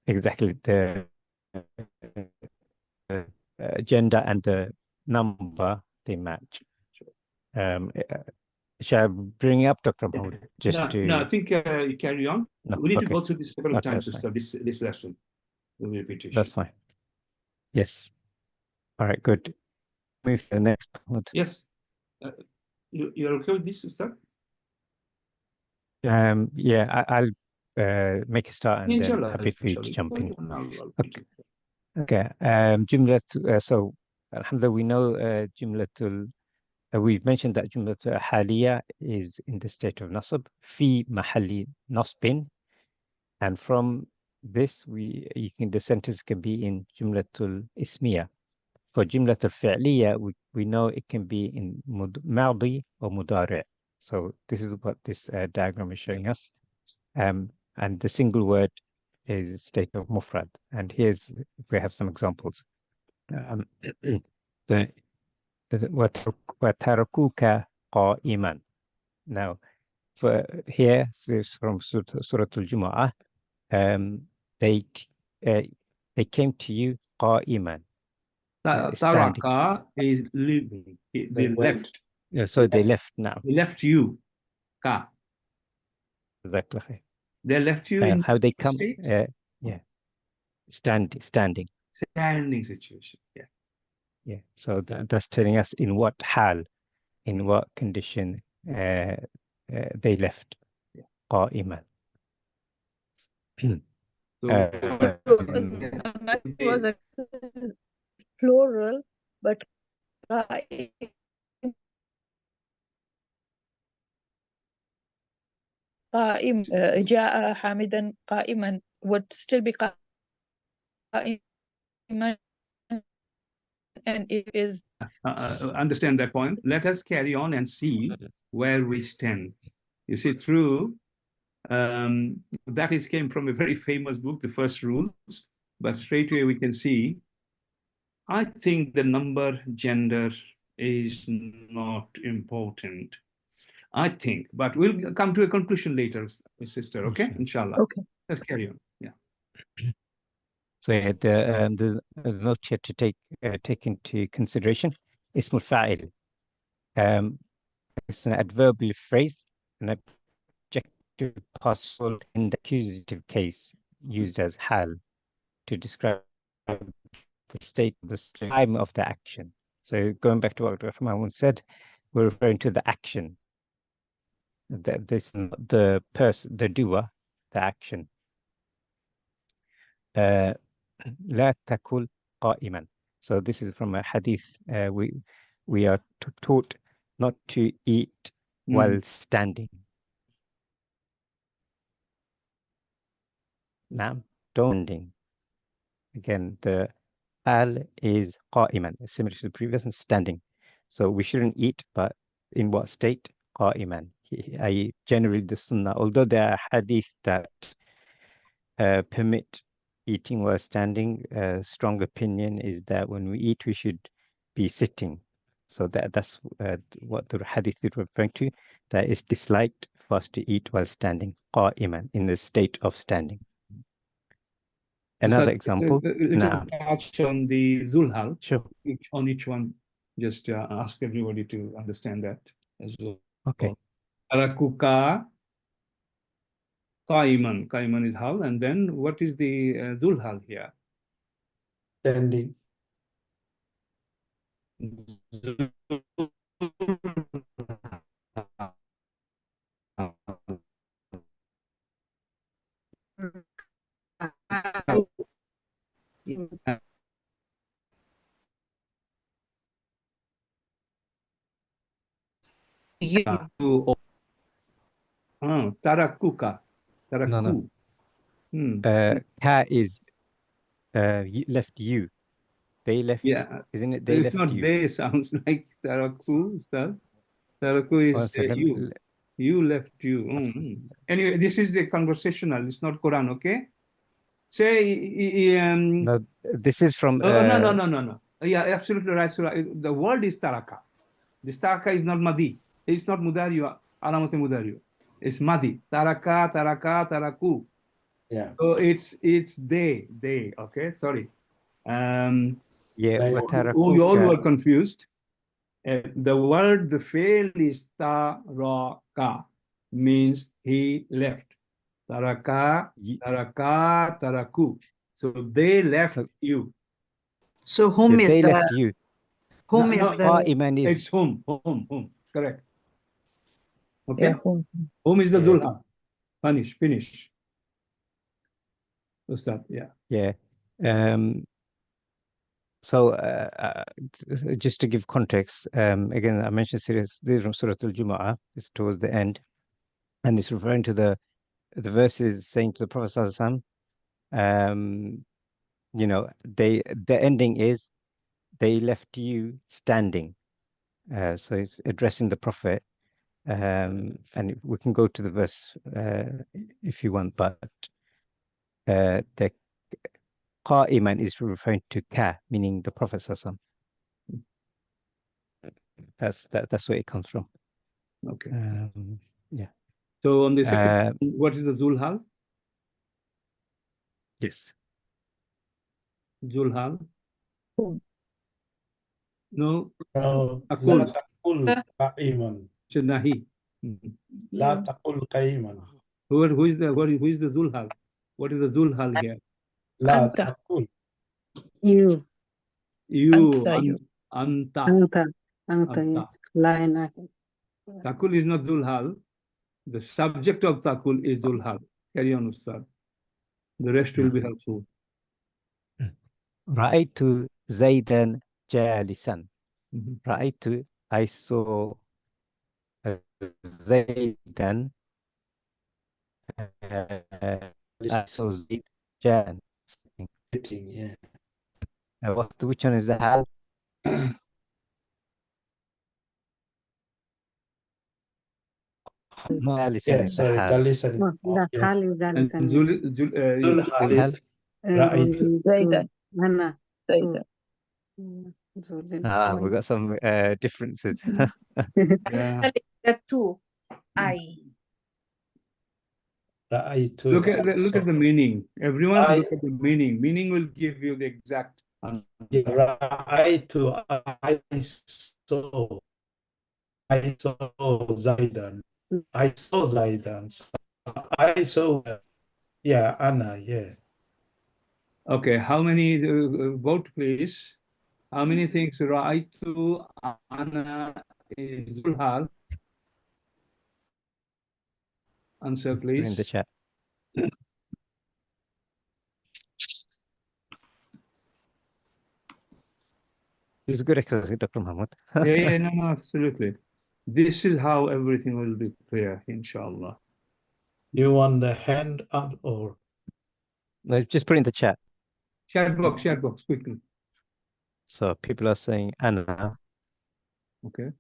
exactly the gender and the number they match. Shall I bring up Dr. Mahmoud No, I think you carry on. No, we need to go through this several times to this lesson. Repetition. That's fine. Yes. All right, good. Move to the next point. Yes. You're okay with this, Ustad? Yeah, I'll make a start and then happy for you to jump in. Okay. So alhamdulillah, we know jumlatul. We've mentioned that jumlatul haliya is in the state of nasab fi mahalli nasbin, and from this the sentence can be in jumlatul ismiya. For jumlatul fi'liya, we know it can be in madi or mudari'. So this is what this diagram is showing us. And the single word is state of mufrad. And here's, if we have some examples. وَتَرَكُوكَ قَائِمًا. Now, for here, this is from Surah Al-Jumu'ah. They came to you قَائِمًا. Taraka is leaving. They left. Yeah, so they left now. They left you. Ka. Exactly. They left you in how they come? state? Yeah. Standing. Standing situation. Yeah. Yeah. So that's telling us in what hal, in what condition they left. Qa'iman. So that was a plural, but قائم جاء حامدا قائما would still be قائما, and it is understand that point. Let us carry on and see where we stand. You see, through that came from a very famous book, The First Rules, but straight away we can see, I think the number gender is not important. I think, but we'll come to a conclusion later, sister. Okay, inshallah. Okay. Let's carry on. Yeah. So there's a note here to take into consideration. Ismul fa'il. It's an adverbial phrase, an adjective particle in the accusative case, used as hal to describe the state, the time of the action. So going back to what Dr. Mahmoud said, we're referring to the action. That this is not the person, the doer, the action. لا تأكل قائما. So this is from a hadith. We are taught not to eat while standing. Now, standing. Again, the al is qa'iman, similar to the previous one, standing. So we shouldn't eat, but in what state? Qa'iman. Generally the sunnah, although there are hadith that permit eating while standing, strong opinion is that when we eat, we should be sitting. So that's what the hadith is referring to, that is disliked for us to eat while standing, qa'iman, in the state of standing. Another example. Now, touch on the Zulhal. Sure. On each one, just ask everybody to understand that as well. Okay. Tarakuka Qaiman. Qaiman is Hal. And then what is the Zulhal here? Standing. Tarakuka. Taraku. No. Ka is left you. They left. Yeah. Isn't it? They left you. It's not they. Sounds like Taraku. Taraku is you. You left you. Anyway, this is the conversational. It's not Quran. Okay. Say. No, this is from. No. Yeah, absolutely right. So the word is taraka. This taraka is not madi. It's not mudariyo. Alamat mudariyo. It's madi. Taraka, taraku. Yeah. So it's they. Okay. Sorry. Yeah. You all were confused. The word, the fail is taraka, means he left. Taraka, taraku. So they left you. So whom is they the left you? Whom is the? It's whom. Correct. Okay. Yeah, whom is the Zulha? Finish. Ustad, yeah. Yeah. So just to give context, again, I mentioned this is from Surah Al-Jumu'ah. It's towards the end, and it's referring to the verses saying to the Prophet Sallallahu Alaihi Wasallam, the ending is they left you standing. So it's addressing the Prophet, and we can go to the verse if you want, but the Qa'iman is referring to Ka, meaning the Prophet Sallallahu Alaihi Wasallam. That's where it comes from. Okay. Yeah. So on the second, what is the Zulhal? Yes. Zulhal. No. لا تقل قائما. Nahi. لا تقل قائما. Who is the Zulhal? What is the Zulhal here? لا تقل. You. Anta. Yes. Line. Takul is not Zulhal. The subject of Takul is Zulhal. Carry on, Ustad. The rest will be helpful. Ra'aytu Zaydan jalisan. Ra'aytu, I saw Zaydan. I saw Zayd Jan. Sitting, yeah. Which one is the Hal? No, Alison is the Hal. Galisan is off, yeah. Hal is Galisan. Zulhal. Ra'aytu. Zaydan. Hannah. Zaydan. We got some differences. Yeah. The two. Ra'aytu. Look at the meaning. Everyone look at the meaning. Meaning will give you the exact answer. Ra'aytu. I saw Zaidan. I saw Zaidan. I saw, Anna, yeah. Okay, how many vote, please? How many things Ra'aytu Ana is Dhul Hal? Answer, please. In the chat. This is good exercise, Dr. Mahmoud. No, absolutely. This is how everything will be clear, inshallah. You want the hand up or? No, just put it in the chat. Chat box, quickly. So people are saying Anna. Okay.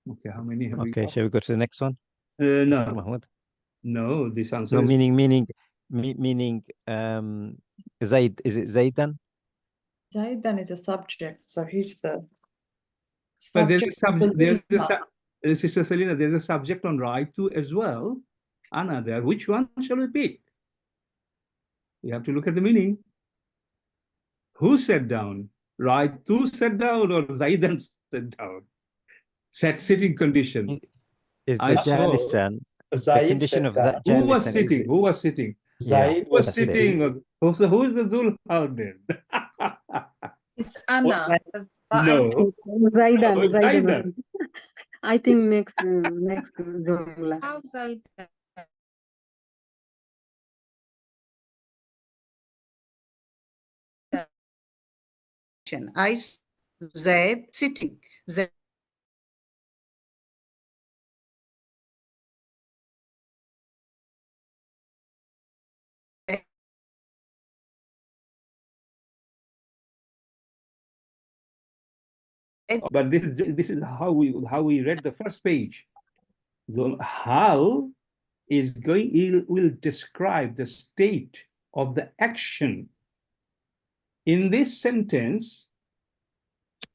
Okay, how many have we got? Shall we go to the next one? No. Mahmoud? No, this answer No, is... meaning Zaid, is it Zaidan? Zaidan is a subject, so he's the But there's a subject. Sister Selina, there's a subject on Raitu as well. Anna there. Which one shall we pick? You have to look at the meaning. Who sat down? Raitu sat down or Zaidan sat down? Sitting condition. Is the Jalisan the condition of that Who was Jalisan? sitting? Who was sitting? Zaid was sitting. Who is the Dhul Hal then? It's Anna. No. Zaidan. I think next Jumla. How Zaidan? I Zaid sitting. Zaid. But this is how we read the first page. So Hal is will describe the state of the action. In this sentence,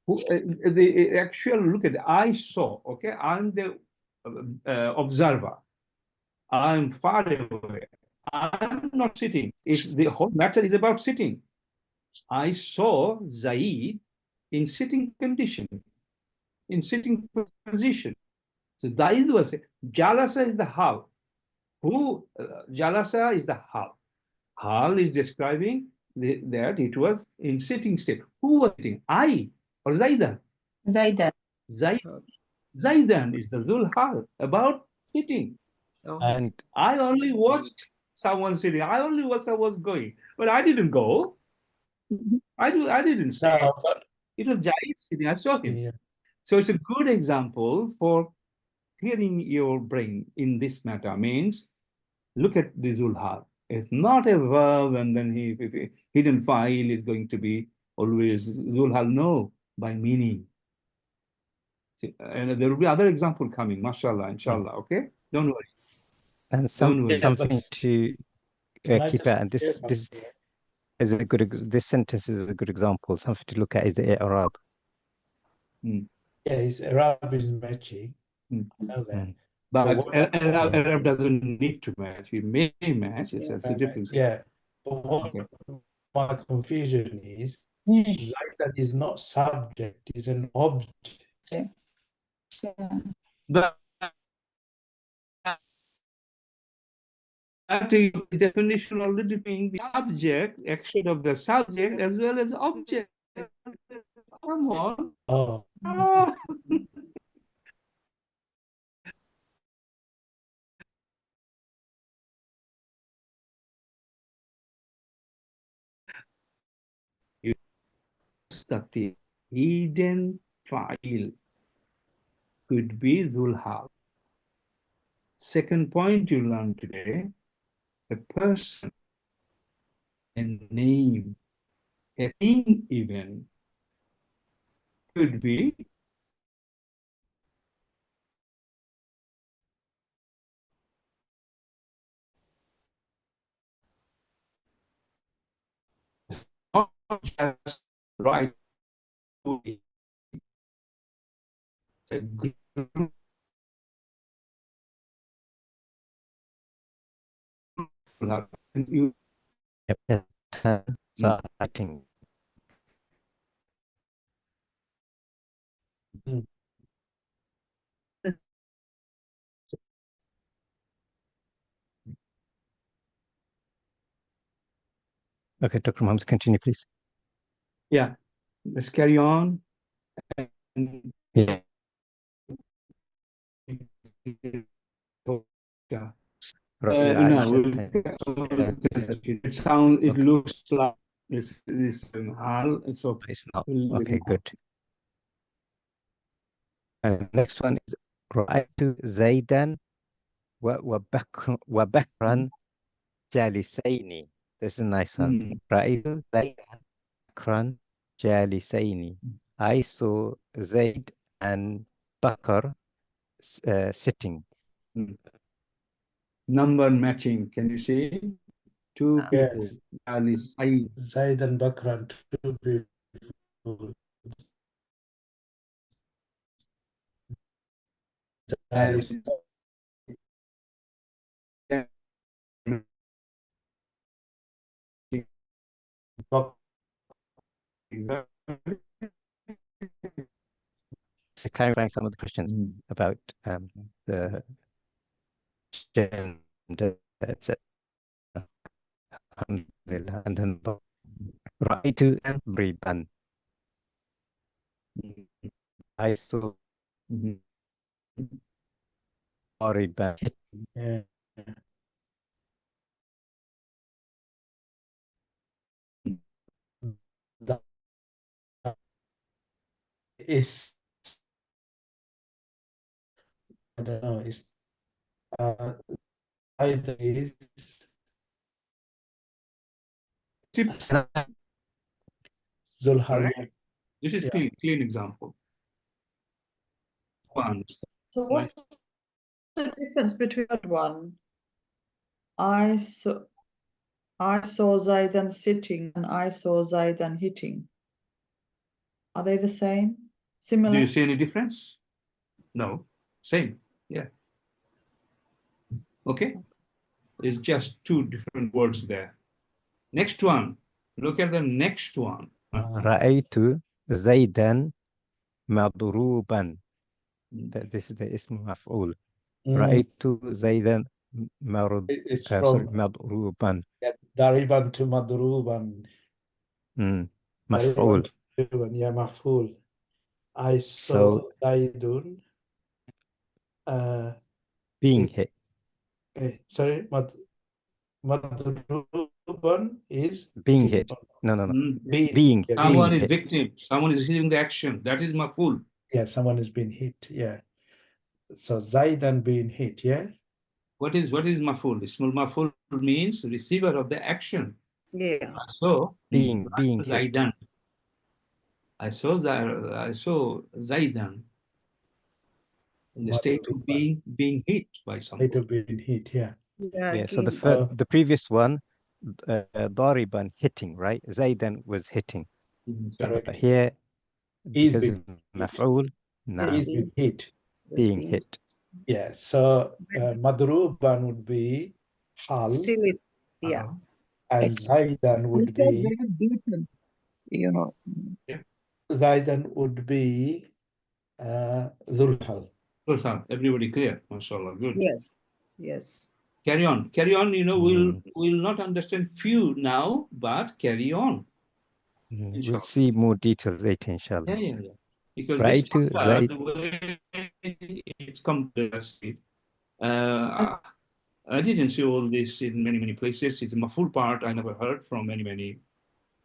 the actual look at I saw. Okay, I'm the observer. I'm far away. I'm not sitting. The whole matter is about sitting. I saw Zaid in sitting condition, in sitting position. So Zaid was Jalasa is the Hal. Jalasa is the Hal. Hal is describing that it was in sitting state. Who was sitting? I or Zaidan? Zaidan. Zaidan is the Dhul Hal about sitting. And I only watched someone sitting. I only watched someone going, but I didn't go. I didn't say. No, but it was Zaid sitting. I saw him. yeah. So it's a good example for clearing your brain in this matter. Means look at the Dhul Hal. It's not a verb, and then hidden file is going to be always Dhul Hal. No, by meaning. See, and there will be other example coming. Mashallah, inshallah. Okay, don't worry. And something to keep out. And this is a good. This sentence is a good example. Something to look at is the Arab. Yeah, his Arab is matching. I know that. But Arab doesn't need to match. It may match. It's a difference. Yeah. But what my confusion is, Zaidan is not subject, is an object. But the definition already being the subject, action of the subject as well as object. Come on. Oh. That the hidden file could be Dhul Hal. Second point you learned today, a person, a name, a thing even could be not just right. It's a group. You So I think Okay, Dr. Mohammed, continue, please. Yeah, let's carry on. Yeah. Yeah. رؤيا No, عائشة it sounds, it looks like it's Haal, so it's not. Okay, good. Next one is رأيت زيدا وبكرا جالسين. This is a nice one. رأيت زيدا وبكرا جالسين. I saw Zaid and Bakr sitting. Number matching, can you see? Two people. Yes. Zaid and Bakran, two people. To clarify some of the questions about the gender, etc. Alhamdulillah. And then رأيت ضربا. I saw ضربا. Yeah. That is, I don't know, it's either is Zulhal. This is clean example. So what's the difference between that one? I saw Zaidan sitting and I saw Zaidan hitting. Are they the same? Similar? Do you see any difference? No, same. Yeah. Okay. It's just two different words there. Next one. Look at the next one. رأيت زيدا مضروبا. This is the اسم مفعول. رأيت زيدا مضروبا. ضربا to مضروبا. مفعول. Yeah, مفعول. I saw Zaidun being hit. Sorry, Madruban is being hit. No. Being someone is hit. victim. Someone is receiving the action. That is maf'ul. Yeah, someone has been hit. Yeah. So Zaidan being hit. Yeah. What is maf'ul? Ismul maf'ul means receiver of the action. Yeah. So being hit. Zaidan. I saw Zaidan in the state of being hit by someone. State of being hit. Yeah. Yeah. So the previous one, Dariban hitting, right? Zaidan was hitting. But here, because of maf'ul, he's been hit. Being hit. Yeah. So Madruban would be Haal. Still it, yeah. And Zaidan would be, you know. Yeah. Zaidan would be Zulhal. Zulhal. Everybody clear? MashaAllah. Good. Yes. Carry on. You know, we'll not understand few now, but carry on. We'll see more details later, inshallah. Yeah. Because right this the way it's come to us. I didn't see all this in many places. It's a full part I never heard from many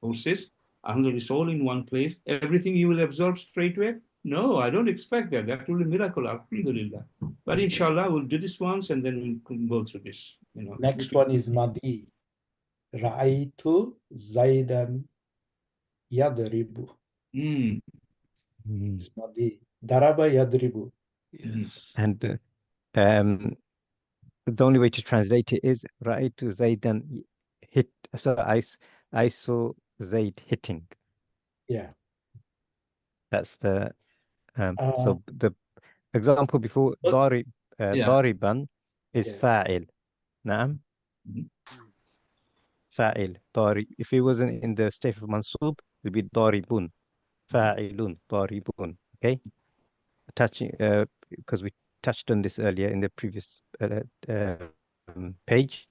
courses. Alhamdulillah, it's all in one place. Everything you will absorb straight away? No, I don't expect that. That will be a miracle, alhamdulillah. But inshallah, we'll do this once and then we'll go through this. You know. Next one is Madi. Ra'aytu Zaidan yadribu. It's Madi. Daraba yadribu. Yes. And the only way to translate it is Ra'aytu Zaidan hit. So I saw Zaid hitting. Yeah. That's the so the example before Dariban is fa'il. Naam. Fa'il. If it wasn't in the state of mansub, it would be Daribun. Fa'ilun. Daribun. Okay. Touching because we touched on this earlier in the previous page.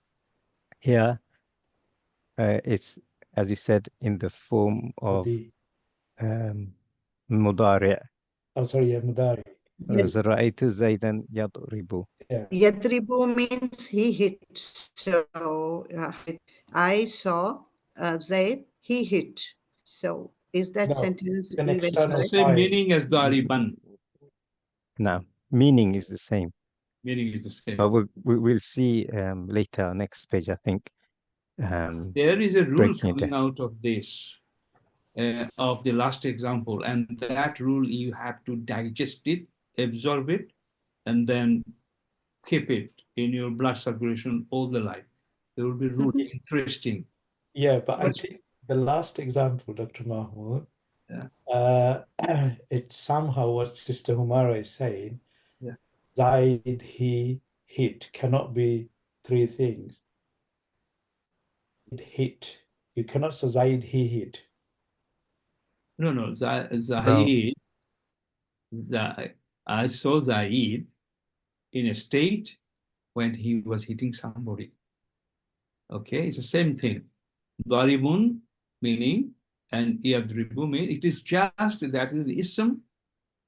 Here it's as you said, in the form of the مضارع. Oh, sorry, yeah, Mudari. رأيت زيدا يضرب. Yeah. Yadribu means he hit. So I saw Zaid, he hit. So is that No, sentence an even external correct? Same file. meaning as dariban. No, meaning is the same. Meaning is the same. But we'll see later, next page, I think. There is a rule breaking it coming down. out of this, of the last example, and that rule you have to digest it, absorb it, and then keep it in your blood circulation all the life. It will be really interesting. Yeah, but I think the last example, Dr. Mahmood, it's somehow what Sister Humara is saying. Yeah. Zaid, he, hit cannot be three things. It hit. You cannot say Zaid, he hit. No, Zaid. I saw Zaid in a state when he was hitting somebody. Okay, it's the same thing. Daribun meaning and yadribu mean it is just that is the ism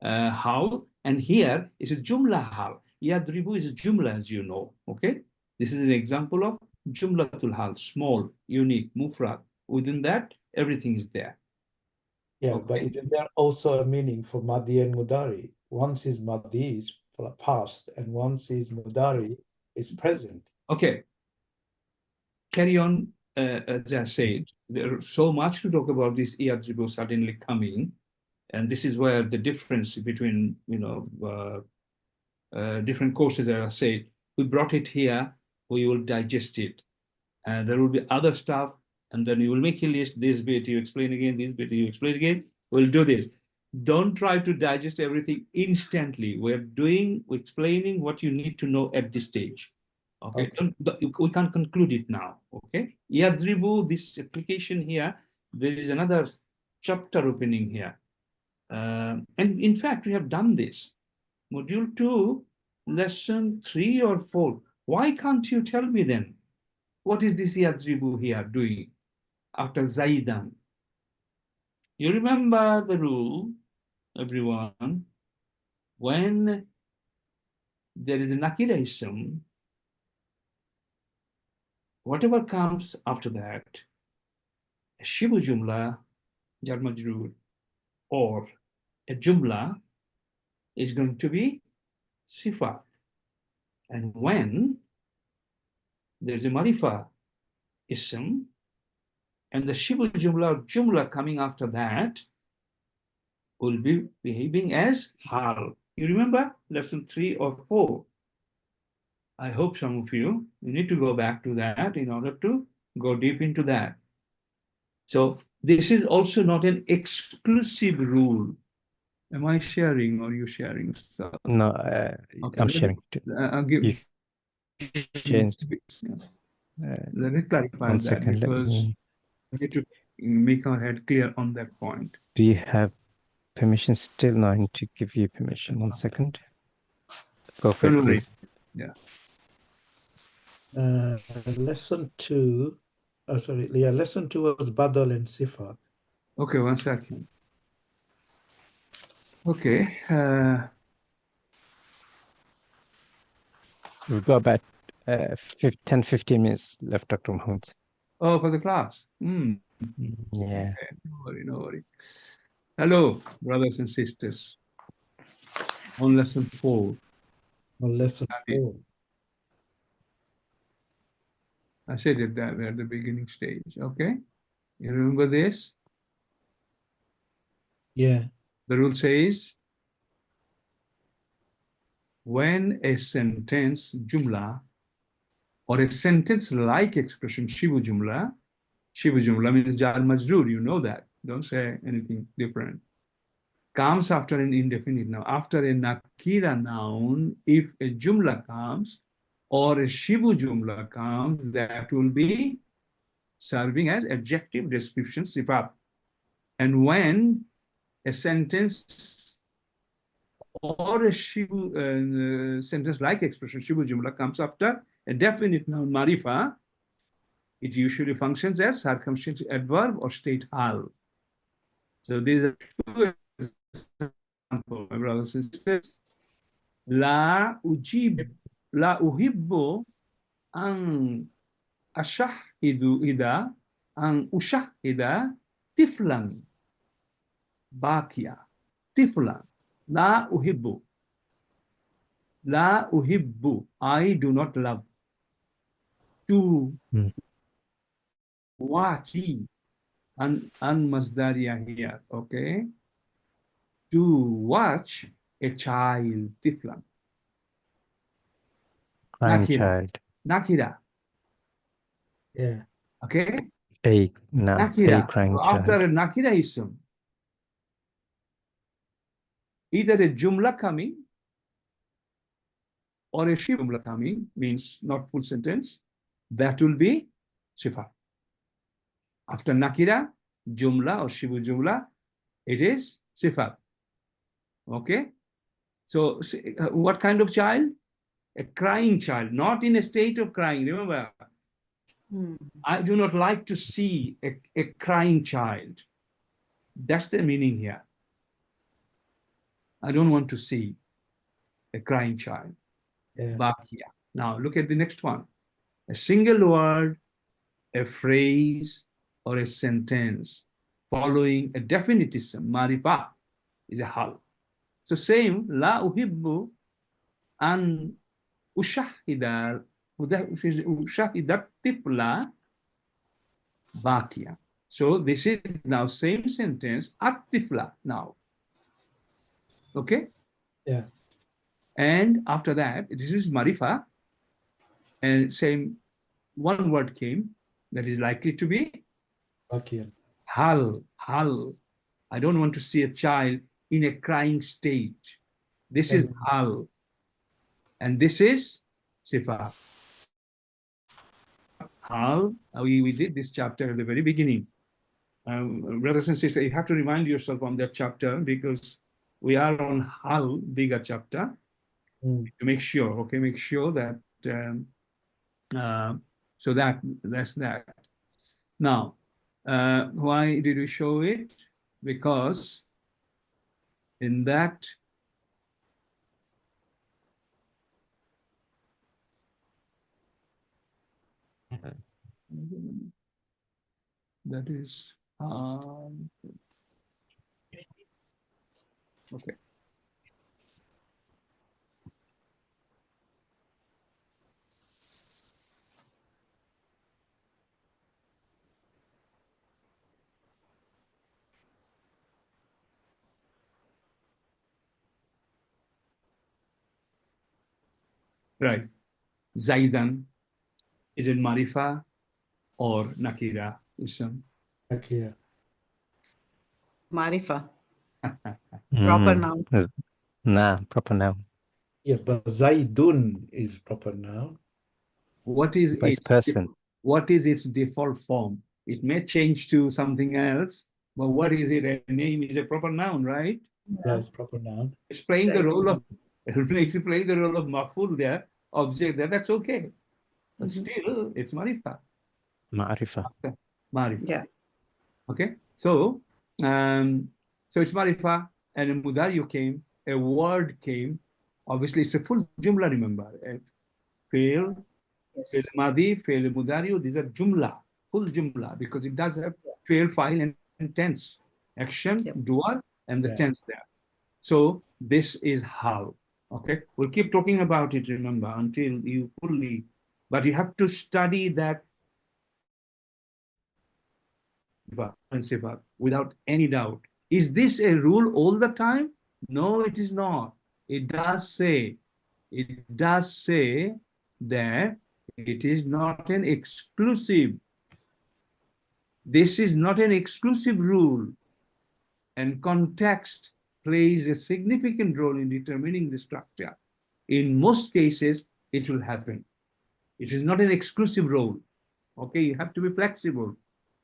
Haal, and here is a jumla Haal. Yadribu is a jumla, as you know. Okay, this is an example of jumlatul Haal, small, unique, mufrad. Within that, everything is there. Yeah, Okay. but isn't there also a meaning for Madi and Mudari? Once is Madi is past, and once is Mudari is present. Okay. Carry on, as I said, there's so much to talk about this Yadribu suddenly coming, and this is where the difference between, different courses, as I said, we brought it here, we will digest it. And there will be other stuff, and then you will make a list, this bit you explain again, this bit you explain again, we'll do this. Don't try to digest everything instantly. We're explaining what you need to know at this stage. Okay, we can't conclude it now. Okay, Yadribu, this application here, there is another chapter opening here. And in fact, we have done this. Module 2, lesson 3 or 4. Why can't you tell me then? What is this Yadribu here doing after Zaidan? You remember the rule, everyone, when there is a nakira ism, whatever comes after that, a shibu jumla, jar majroor, or a jumla is going to be sifat. And when there's a marifa ism, and the shibu jumla or jumla coming after that will be behaving as hal. You remember lesson 3 or 4? I hope some of you need to go back to that in order to go deep into that. So this is also not an exclusive rule. Am I sharing or you sharing stuff? No, okay, I'm sharing. I'll give. Let me clarify one that second, because we need to make our head clear on that point. Do you have permission still? No, I need to give you permission. 1 second. Go for it, please. Yeah. Lesson 2. Oh, sorry. Yeah, lesson 2 was Badal and Sifat. Okay, 1 second. Okay. We've got about 10-15 minutes left, Dr. Mahmood. Oh, for the class. Yeah. Okay. No worry. Hello, brothers and sisters. On lesson 4. On lesson 4. I said it that at the beginning stage. Okay. You remember this? Yeah. The rule says, when a sentence, jumla, or a sentence-like expression, shibu jumla means jar majroor, you know that. Don't say anything different. Comes after an indefinite noun. After a nakira noun, if a jumla comes, or a shibu jumla comes, that will be serving as adjective description, sifat. And when a sentence or a shibu sentence-like expression, shibu jumla, comes after a definite noun, marifa, It usually functions as circumstantial adverb or state hal. So these are two examples, my brothers and sisters. La uhibbu an ushahida tiflan bakia. Tiflan. La uhibbu. La uhibbu. I do not love. To watch. And masdariya here, okay? To watch a child, tiflan. Crying child. Nakira. Yeah. Okay? Nakira. A crying so child. after a nakira ism, either a jumla coming or a jumla coming, means not full sentence, that will be sifa. After nakira, jumla or shibu jumla, it is sifat. Okay? So, what kind of child? A crying child, not in a state of crying. Remember, I do not like to see a crying child. That's the meaning here. I don't want to see a crying child. Bakia. Now, look at the next one. A single word, a phrase, or a sentence following a definitism, marifa, is a hal. So same, la uhibbu an ushahidat tifla bakia. So this is now same sentence, at tifla now. Okay? Yeah. And after that, this is marifa, and same one word came that is likely to be Okay. hal. I don't want to see a child in a crying state. This is hal. And this is sifa. Hal, we did this chapter at the very beginning. Brothers and sisters, you have to remind yourself on that chapter because we are on hal, bigger chapter. To make sure, okay, make sure that, so that's that. Now, why did we show it? Because in that that is okay. Right. Zaidan, is it marifa or nakira ism? Nakira. Marifa. Proper noun. Nah, proper noun. Yes, but Zaidun is proper noun. What is Vice person. What is its default form? It may change to something else, but what is it? A name is a proper noun, right? Yes, proper noun. It's playing the role of maf'ul there, object there. That's okay, but still it's marifa. Ma'rifa. Marifa. Yeah. Okay. So, so it's marifa, and a mudariyu came. A word came. Obviously, it's a full jumla. Remember, fail. Fail madi, fail mudariyu, these are jumla, full jumla, because it does have fail, file, and tense. Action, dual, and the tense there. So this is hal. Okay, we'll keep talking about it, remember, until you fully, but you have to study that without any doubt. Is this a rule all the time? No, it is not. It does say that it is not an exclusive. This is not an exclusive rule, and context plays a significant role in determining the structure. In most cases, it will happen. It is not an exclusive role. Okay, you have to be flexible.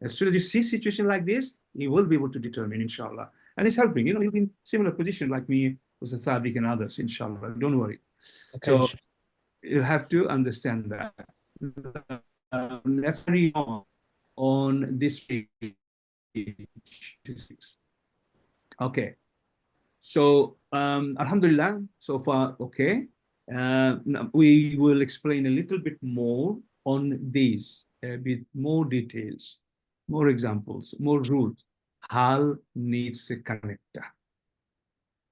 As soon as you see a situation like this, you will be able to determine, inshallah. And it's helping. You know, you'll be in similar position like me, with Sadiq and others, inshallah. Don't worry. Okay. So you have to understand that. let's carry on this page. Okay. So, Alhamdulillah, so far, okay. We will explain a little bit more on these, a bit more details, more examples, more rules. Hal needs a connector.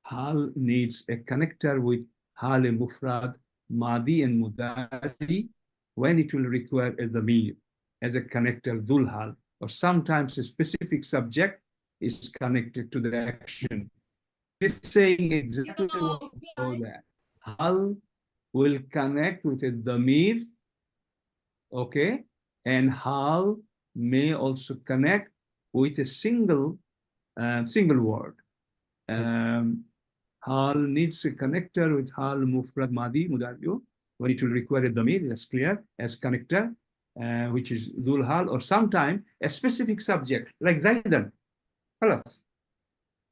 Hal needs a connector with Hal Mufrad, Madi and Mudari when it will require a dhamir as a connector, Dhul Hal, or sometimes a specific subject is connected to the action. This saying exactly what we saw that. Hal will connect with a dhamir, okay, and Hal may also connect with a single word. Hal needs a connector with Hal Mufrad Madi Mudari when it will require a dhamir, that's clear, as connector, which is Dhul Hal, or sometime a specific subject like Zaidan. Hello.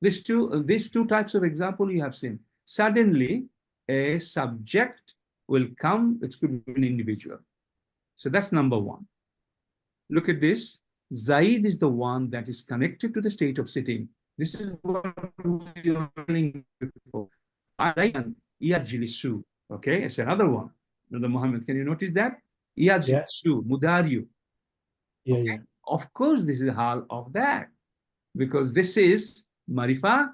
These two types of example you have seen. Suddenly, a subject will come, it could be an individual. So that's number one. Look at this. Zaid is the one that is connected to the state of sitting. This is what we are learning before. Iyajlisu. Okay, it's another one. Brother Muhammad, can you notice that? Iyajlisu, Mudariyu. Yeah, Okay? yeah. Of course, this is Hal of that. Because this is Marifa.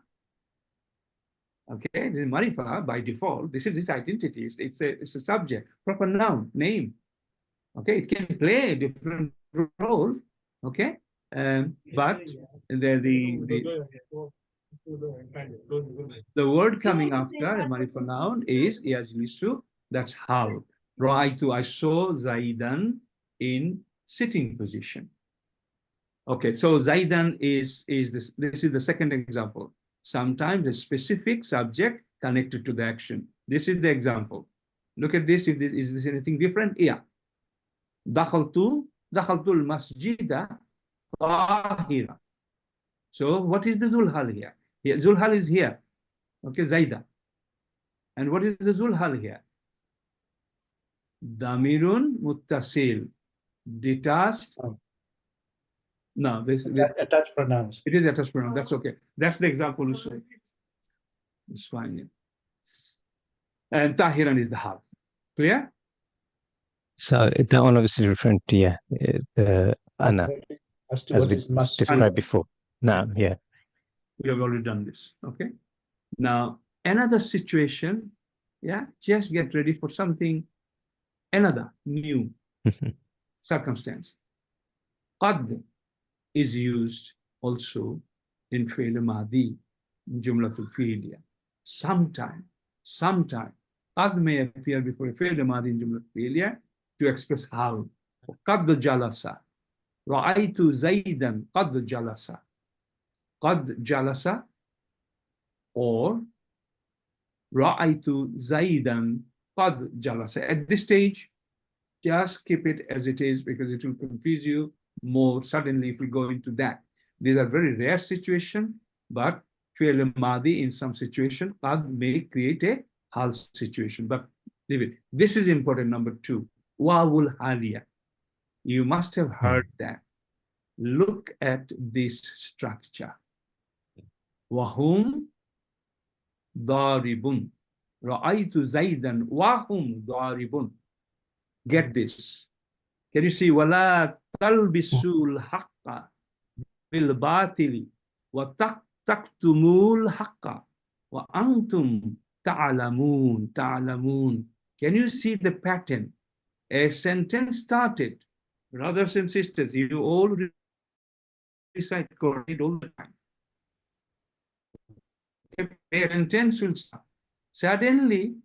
Okay, this is Marifa by default. This is its identity. It's a subject, proper noun, name. Okay, it can play a different role. Okay, but the word coming after a Marifa noun is Yajlisu. That's Hal. Ra'aytu, I saw Zaidan in sitting position. Okay, so Zaidan is this. This is the second example. Sometimes a specific subject connected to the action. This is the example. Look at this. Is this anything different? Yeah. Dakhaltul masjida tahira. So what is the Zulhal here? Here, Zulhal is here. Okay, Zaida. And what is the Zulhal here? Damirun muttasil, detached. Oh. No, this attached pronouns. It is attached pronoun. That's okay. That's the example. It's fine. Yeah. And Tahiran is the Hal. Clear? So that one obviously referring to the Anna, as we described before. Now, yeah. We have already done this. Okay. Now, another situation, yeah, just get ready for something, another new circumstance. Qad is used also in fi'l madi, jumlatul fi'liya. Sometime, qad may appear before a fi'l madi in jumlatul fi'liya to express hal. Qad jalasa. Ra'aytu Zaidan qad jalasa. Qad jalasa or Ra'aytu Zaidan qad jalasa. At this stage, just keep it as it is because it will confuse you more suddenly if we go into that. These are very rare situations, but fi'l madi in some situation, qad may create a hal situation, but leave it. This is important, number two. Wawul haliya. You must have heard that. Look at this structure. Wahum daribun. Ra'aytu Zaidan wahum daribun. Get this. Can you see? Wala talbisul haqqa bil batili wa taktumul haqqa wa antum ta'lamun. Can you see the pattern? A sentence started. Brothers and sisters, you all recite Quran all the time. A sentence will start. Suddenly,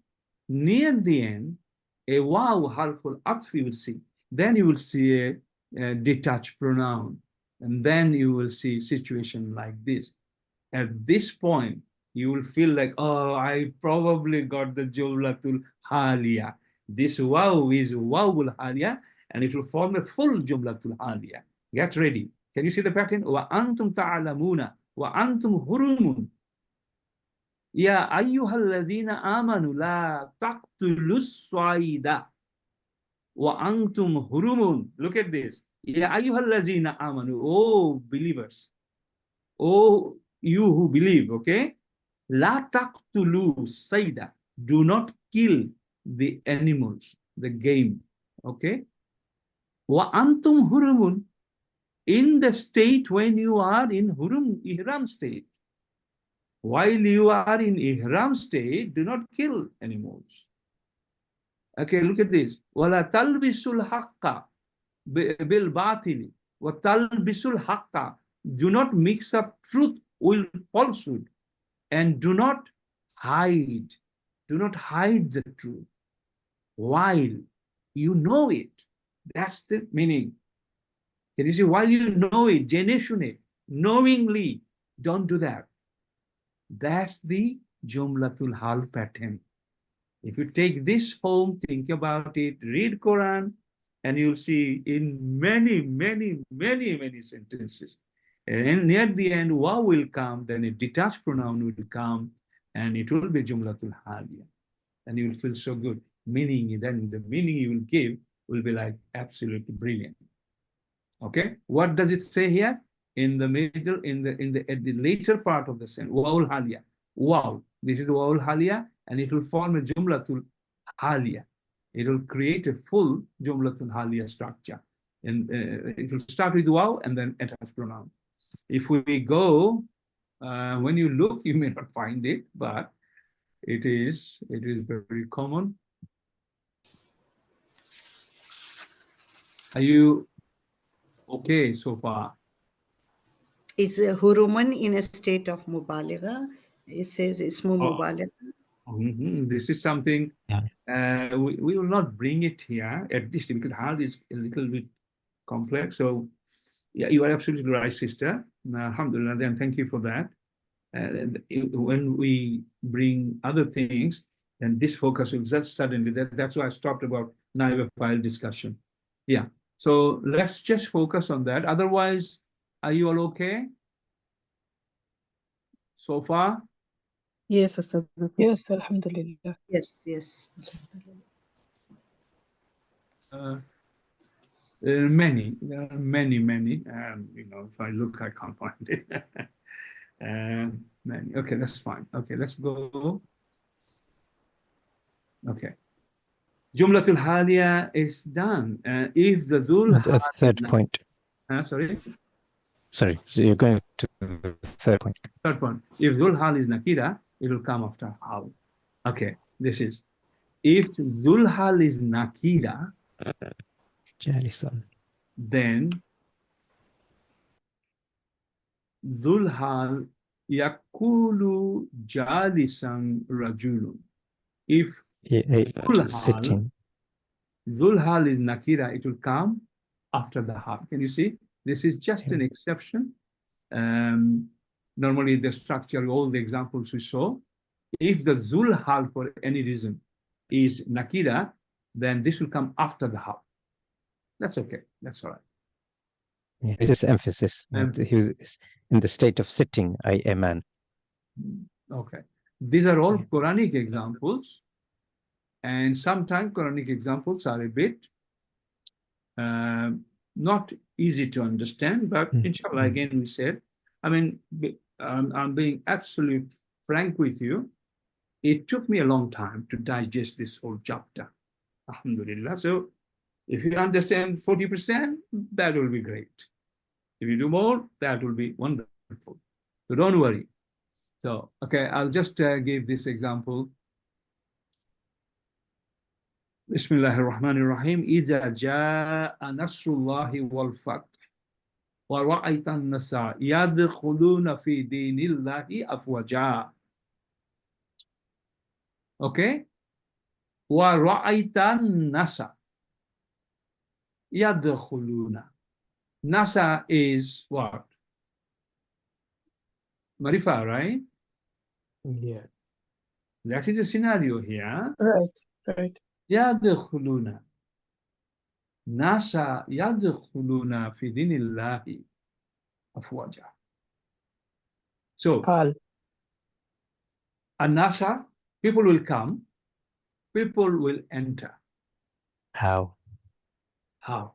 near the end, a waw harful atf you will see. Then you will see a detached pronoun. And then you will see situation like this. At this point, you will feel like, oh, I probably got the jumlatul haliya. This waw is wawul haliya, and it will form a full jumlatul haliya. Get ready. Can you see the pattern? Wa antum ta'lamuna wa antum hurumun. Ya ayyuhalladhina amanu la taqtulus swaida وَأَنْتُمْ هُرُمٌ. Look at this. يَا أَيُّهَا الَّذِينَ آمَنُوا. Oh, believers. Oh, you who believe, okay? لَا تَقْتُلُوا الصَّيْدَ. Do not kill the animals, the game, okay? وَأَنْتُمْ هُرُمٌ. In the state when you are in ihram state. While you are in ihram state, do not kill animals. Okay, look at this. وَلَا تَلْبِسُوا الْحَقَّ بِالْبَاطِلِ وَتَلْبِسُوا الْحَقَّ. Do not mix up truth with falsehood, and do not hide the truth while you know it. That's the meaning. Can you see? While you know it, jene knowingly, don't do that. That's the Jumlatul Hal pattern. If you take this home, think about it, read Quran, and you'll see in many sentences. And near the end, wa will come, then a detached pronoun will come, and it will be Jumlatul Haliya. And you will feel so good. Meaning, then the meaning you will give will be like absolutely brilliant. Okay, what does it say here? In the middle, at the later part of the sentence, Wa'ul Haliya. Wow, this is the Wa'ul Haliya, and it will form a Jumlatul Haliya. It will create a full Jumlatul Haliya structure. And it will start with Waw and then attached pronoun. If we go, when you look, you may not find it, but it is very common. Are you okay so far? It's a huruman in a state of mubaligha. It says ismu mubaligha. This is something we will not bring it here at this time because Haal is a little bit complex. So yeah, you are absolutely right, sister. Alhamdulillah, then thank you for that. When we bring other things, then this focus will just suddenly, that's why I stopped about naive file discussion. Yeah, so let's just focus on that. Otherwise, are you all okay so far? Yes, Ustad. Yes, alhamdulillah. Yes. There are many. You know, if I look, I can't find it. Many. Okay, that's fine. Okay, let's go. Okay. Jumlatul Haliya is done. If the Dhul the third point. Sorry? Sorry, so you're going to the third point. Third point. If Dhul Hal is Nakira, it will come after Hal. Okay, this is. If Dhul Hal is Nakira, then Dhul Hal yakulu jalisan rajulun. If sitting. Dhul Hal is Nakira, it will come after the Hal. Can you see? This is just an exception. Normally the structure, all the examples we saw, if the Dhul Hal for any reason is Nakira, then this will come after the Hal. That's okay. That's all right. Yeah, this is emphasis. He was in the state of sitting, a man. Okay. These are all Quranic examples. And sometimes Quranic examples are a bit not easy to understand, but inshallah, again, we said, I mean, I'm being absolutely frank with you. It took me a long time to digest this whole chapter. Alhamdulillah. So if you understand 40%, that will be great. If you do more, that will be wonderful. So don't worry. So, okay, I'll just give this example. Bismillahirrahmanirrahim. إِذَا جَاءَ نَصْرُ اللَّهِ وَالْفَتْحِ وَرَأَيْتَ النَّاسَ يَدْخُلُونَ فِي دِينِ اللَّهِ أَفْوَاجًا. Okay? وَرَأَيْتَ النَّاسَ يَدْخُلُونَ. Nasa is what? Marifa, right? Yeah. That is a scenario here. Right. يدخلون ناسا يدخلون في دين الله أفواجا. So, Nasa, people will come, people will enter. How? How?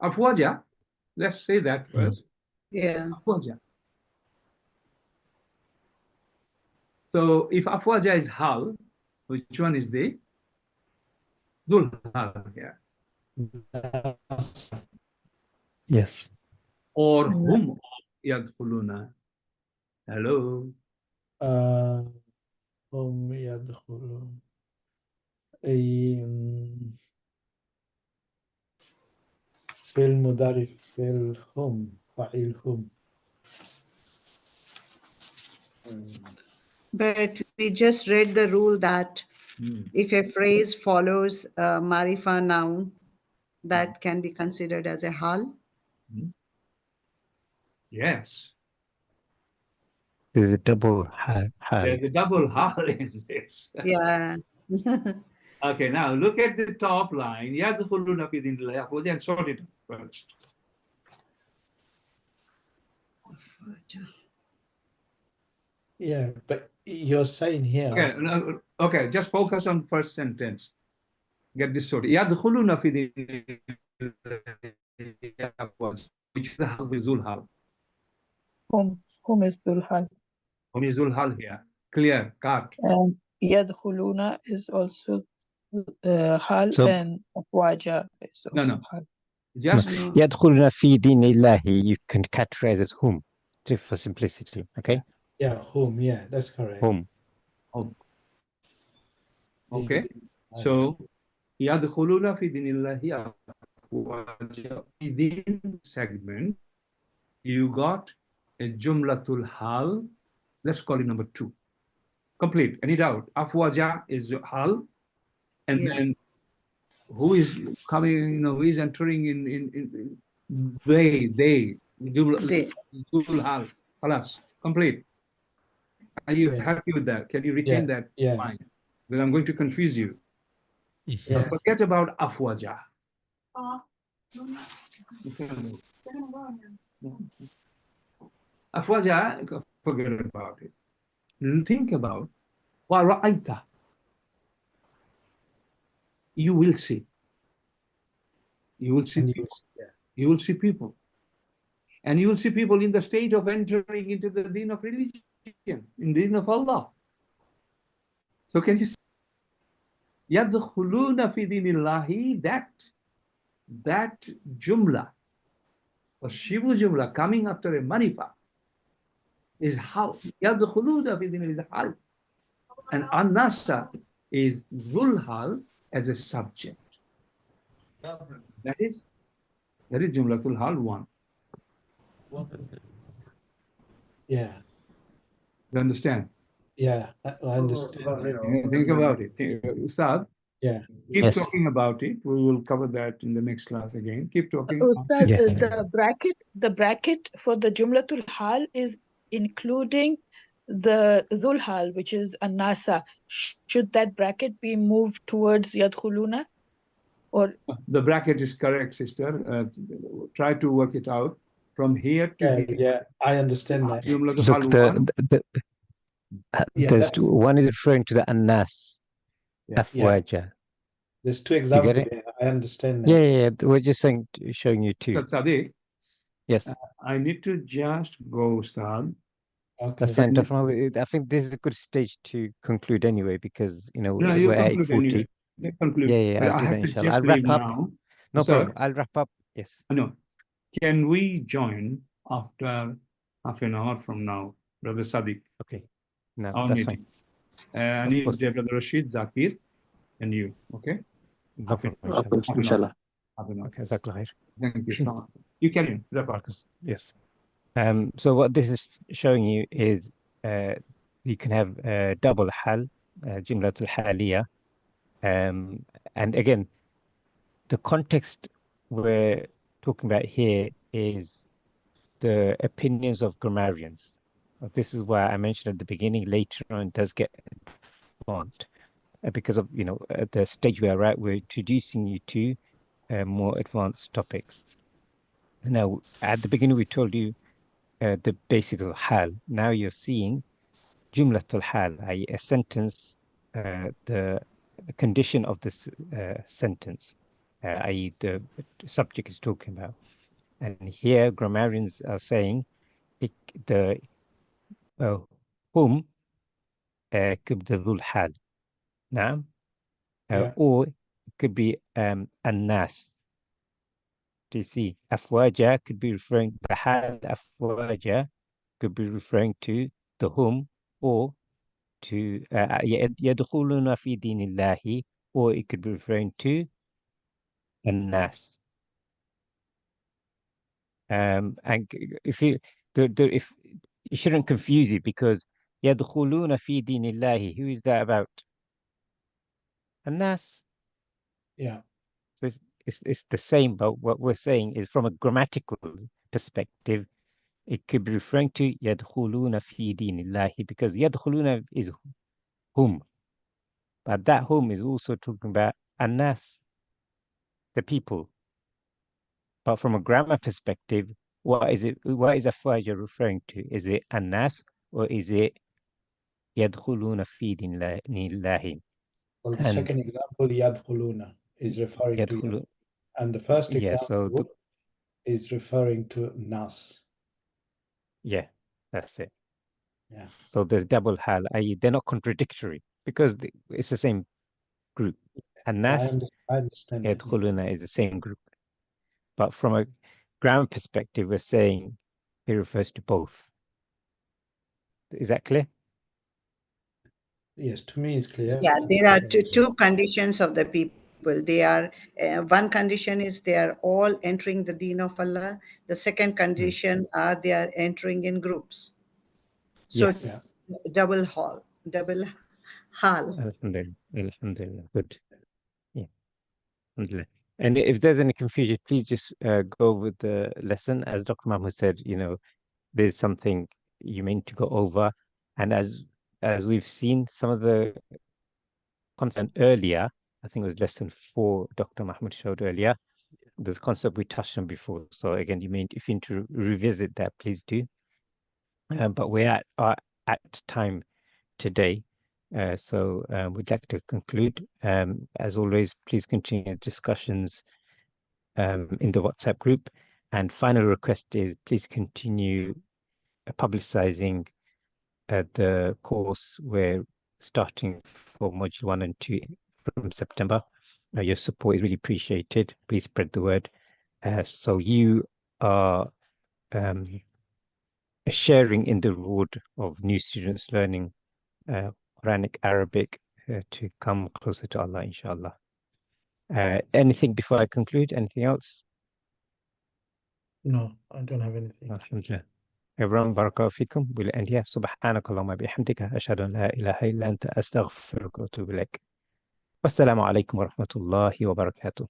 Afwaja, let's say that first. Yeah. Afwaja. So if afwaja is hal, which one is the dhul hal here? Yes. Or hum yadkhuluna? Hello. هم يدخلون فعل مضارع فعل هم فاعل هم. But we just read the rule that if a phrase follows a marifa noun, that can be considered as a hal. Yes. There's a double hal. There's a double hal in this. Yeah. Okay, now look at the top line. Yadkhuluna fi dinillahi afwaja, and sort it first. Yeah, but you're saying here. Okay, okay, just focus on first sentence. Get this sorted. Yadkhuluna fi dinillahi afwaja, which is the hal with zul hal. Whom is dhul hal? Whom is zul hal here? Clear, cut. And yadkhuluna is also hal, So- and afwaja is also No. hal. Just يدخلون في دين الله, you can categorize as whom, just for simplicity. Okay. Yeah, whom, yeah, that's correct. Whom. okay. So yadkhuluna fi dinillahi afwaja. Within segment, you got a jumlatul hal. Let's call it number 2. Complete. Any doubt? Afwaja is hal, and then who is coming? Who is entering in they jumlatul hal. Halas. Complete. Are you happy with that? Can you retain that? Yeah. Fine. Then I'm going to confuse you. Yeah. Forget about afwaja. Afwaja, forget about it. Think about wa ra'aita. You will see. You will see people. You will see people. And you will see people in the state of entering into the deen of religion, in the deen of Allah. So can you see? Yadkhuluna fi dinillahi, that jumla, or shibu jumla coming after a manifa, is how yadkhuluna fi dinillahi is hal. And anasa is dhul hal as a subject. That is jumlatul hal 1. Yeah. You understand? Yeah, I understand. Think about it. Ustad, Yeah. keep talking about it. We will cover that in the next class again. Keep talking. Ustad, the bracket for the jumlatul hal is including the dhul hal, which is anasa. Should that bracket be moved towards yadkhuluna? Or the bracket is correct, sister. Try to work it out from here to here. Yeah, I understand that. Look, there's one is referring to the anas, afwaja. There's 2 examples. I understand that. Yeah. We're just showing you 2. Sadiq, yes. I need to just go, Ustad. Okay. That's fine. I think this is a good stage to conclude anyway, because we're at 8:40. Anyway. Yeah. I have to just I'll wrap up. now. No problem. I'll wrap up. Yes. No. Can we join after half an hour from now, Brother Sadiq? Okay. No, that's fine. I need Brother Rashid, Zakir, and you. Okay. Inshallah. Okay. Zakir. Thank you. You carry on. Wrap up. Yes. So what this is showing you is you can have double hal, jumlatul haliya, and again, the context we're talking about here is the opinions of grammarians. This is why I mentioned at the beginning. Later on, it does get advanced because of at the stage we are at. We're introducing you to more advanced topics. Now, at the beginning, we told you the basics of hal. Now you're seeing Jumlatul Hal, i.e. a sentence, the condition of this sentence, i.e. the subject is talking about. And here grammarians are saying the whom could be dhul hal. Naam. Or it could be an-nas. Do you see? Afwaja could be referring to hal afwaja, could be referring to the whom, or to yadkhuluna fi dinillahi, or it could be referring to an-nas. And if you if you shouldn't confuse it, because yadkhuluna fi dinillahi, who is that about? An-nas. Yeah. So it's the same, but what we're saying is from a grammatical perspective, it could be referring to yadkhuluna fi dinillahi, because yadkhuluna is whom, but that whom is also talking about an-nas, the people. But from a grammar perspective, what is afwaja referring to? Is it an-nas, or is it yadkhuluna fi dinillahi? Well, the second example, yadkhuluna, is referring to yad. And the first example is referring to nas. Yeah, that's it. Yeah. So there's double hal, i.e. they're not contradictory, because it's the same group. And nas, I understand that, yadkhuluna is the same group. But from a grammar perspective, we're saying it refers to both. Is that clear? Yes, to me it's clear. Yeah, there are two conditions of the people. They are, one condition is they are all entering the deen of Allah. The second condition are they are entering in groups. So yes. Double hal. Alhamdulillah. Good. Yeah. Alhamdulillah. And if there's any confusion, please just go with the lesson. As Dr. Mahmoud said, there's something you meant to go over. And as we've seen, some of the content earlier, I think it was lesson 4, Dr. Mahmoud showed earlier, this concept we touched on before. So again, if you need to revisit that, please do. But we're at time today. So we'd like to conclude. As always, please continue discussions in the WhatsApp group. And final request is please continue publicizing the course we're starting for module 1 and 2 from September. Your support is really appreciated. Please spread the word. So you are sharing in the reward of new students learning Quranic Arabic to come closer to Allah, inshallah. Anything before I conclude? Anything else? No, I don't have anything. Alhamdulillah. Everyone, barakallahu fikum. We'll end here. Subhanakallahumma bihamdika. Ashhadu an la ilaha illa anta astaghfiruka wa atubu ilaik. Wassalamu alaikum wa rahmatullahi wa barakatuh.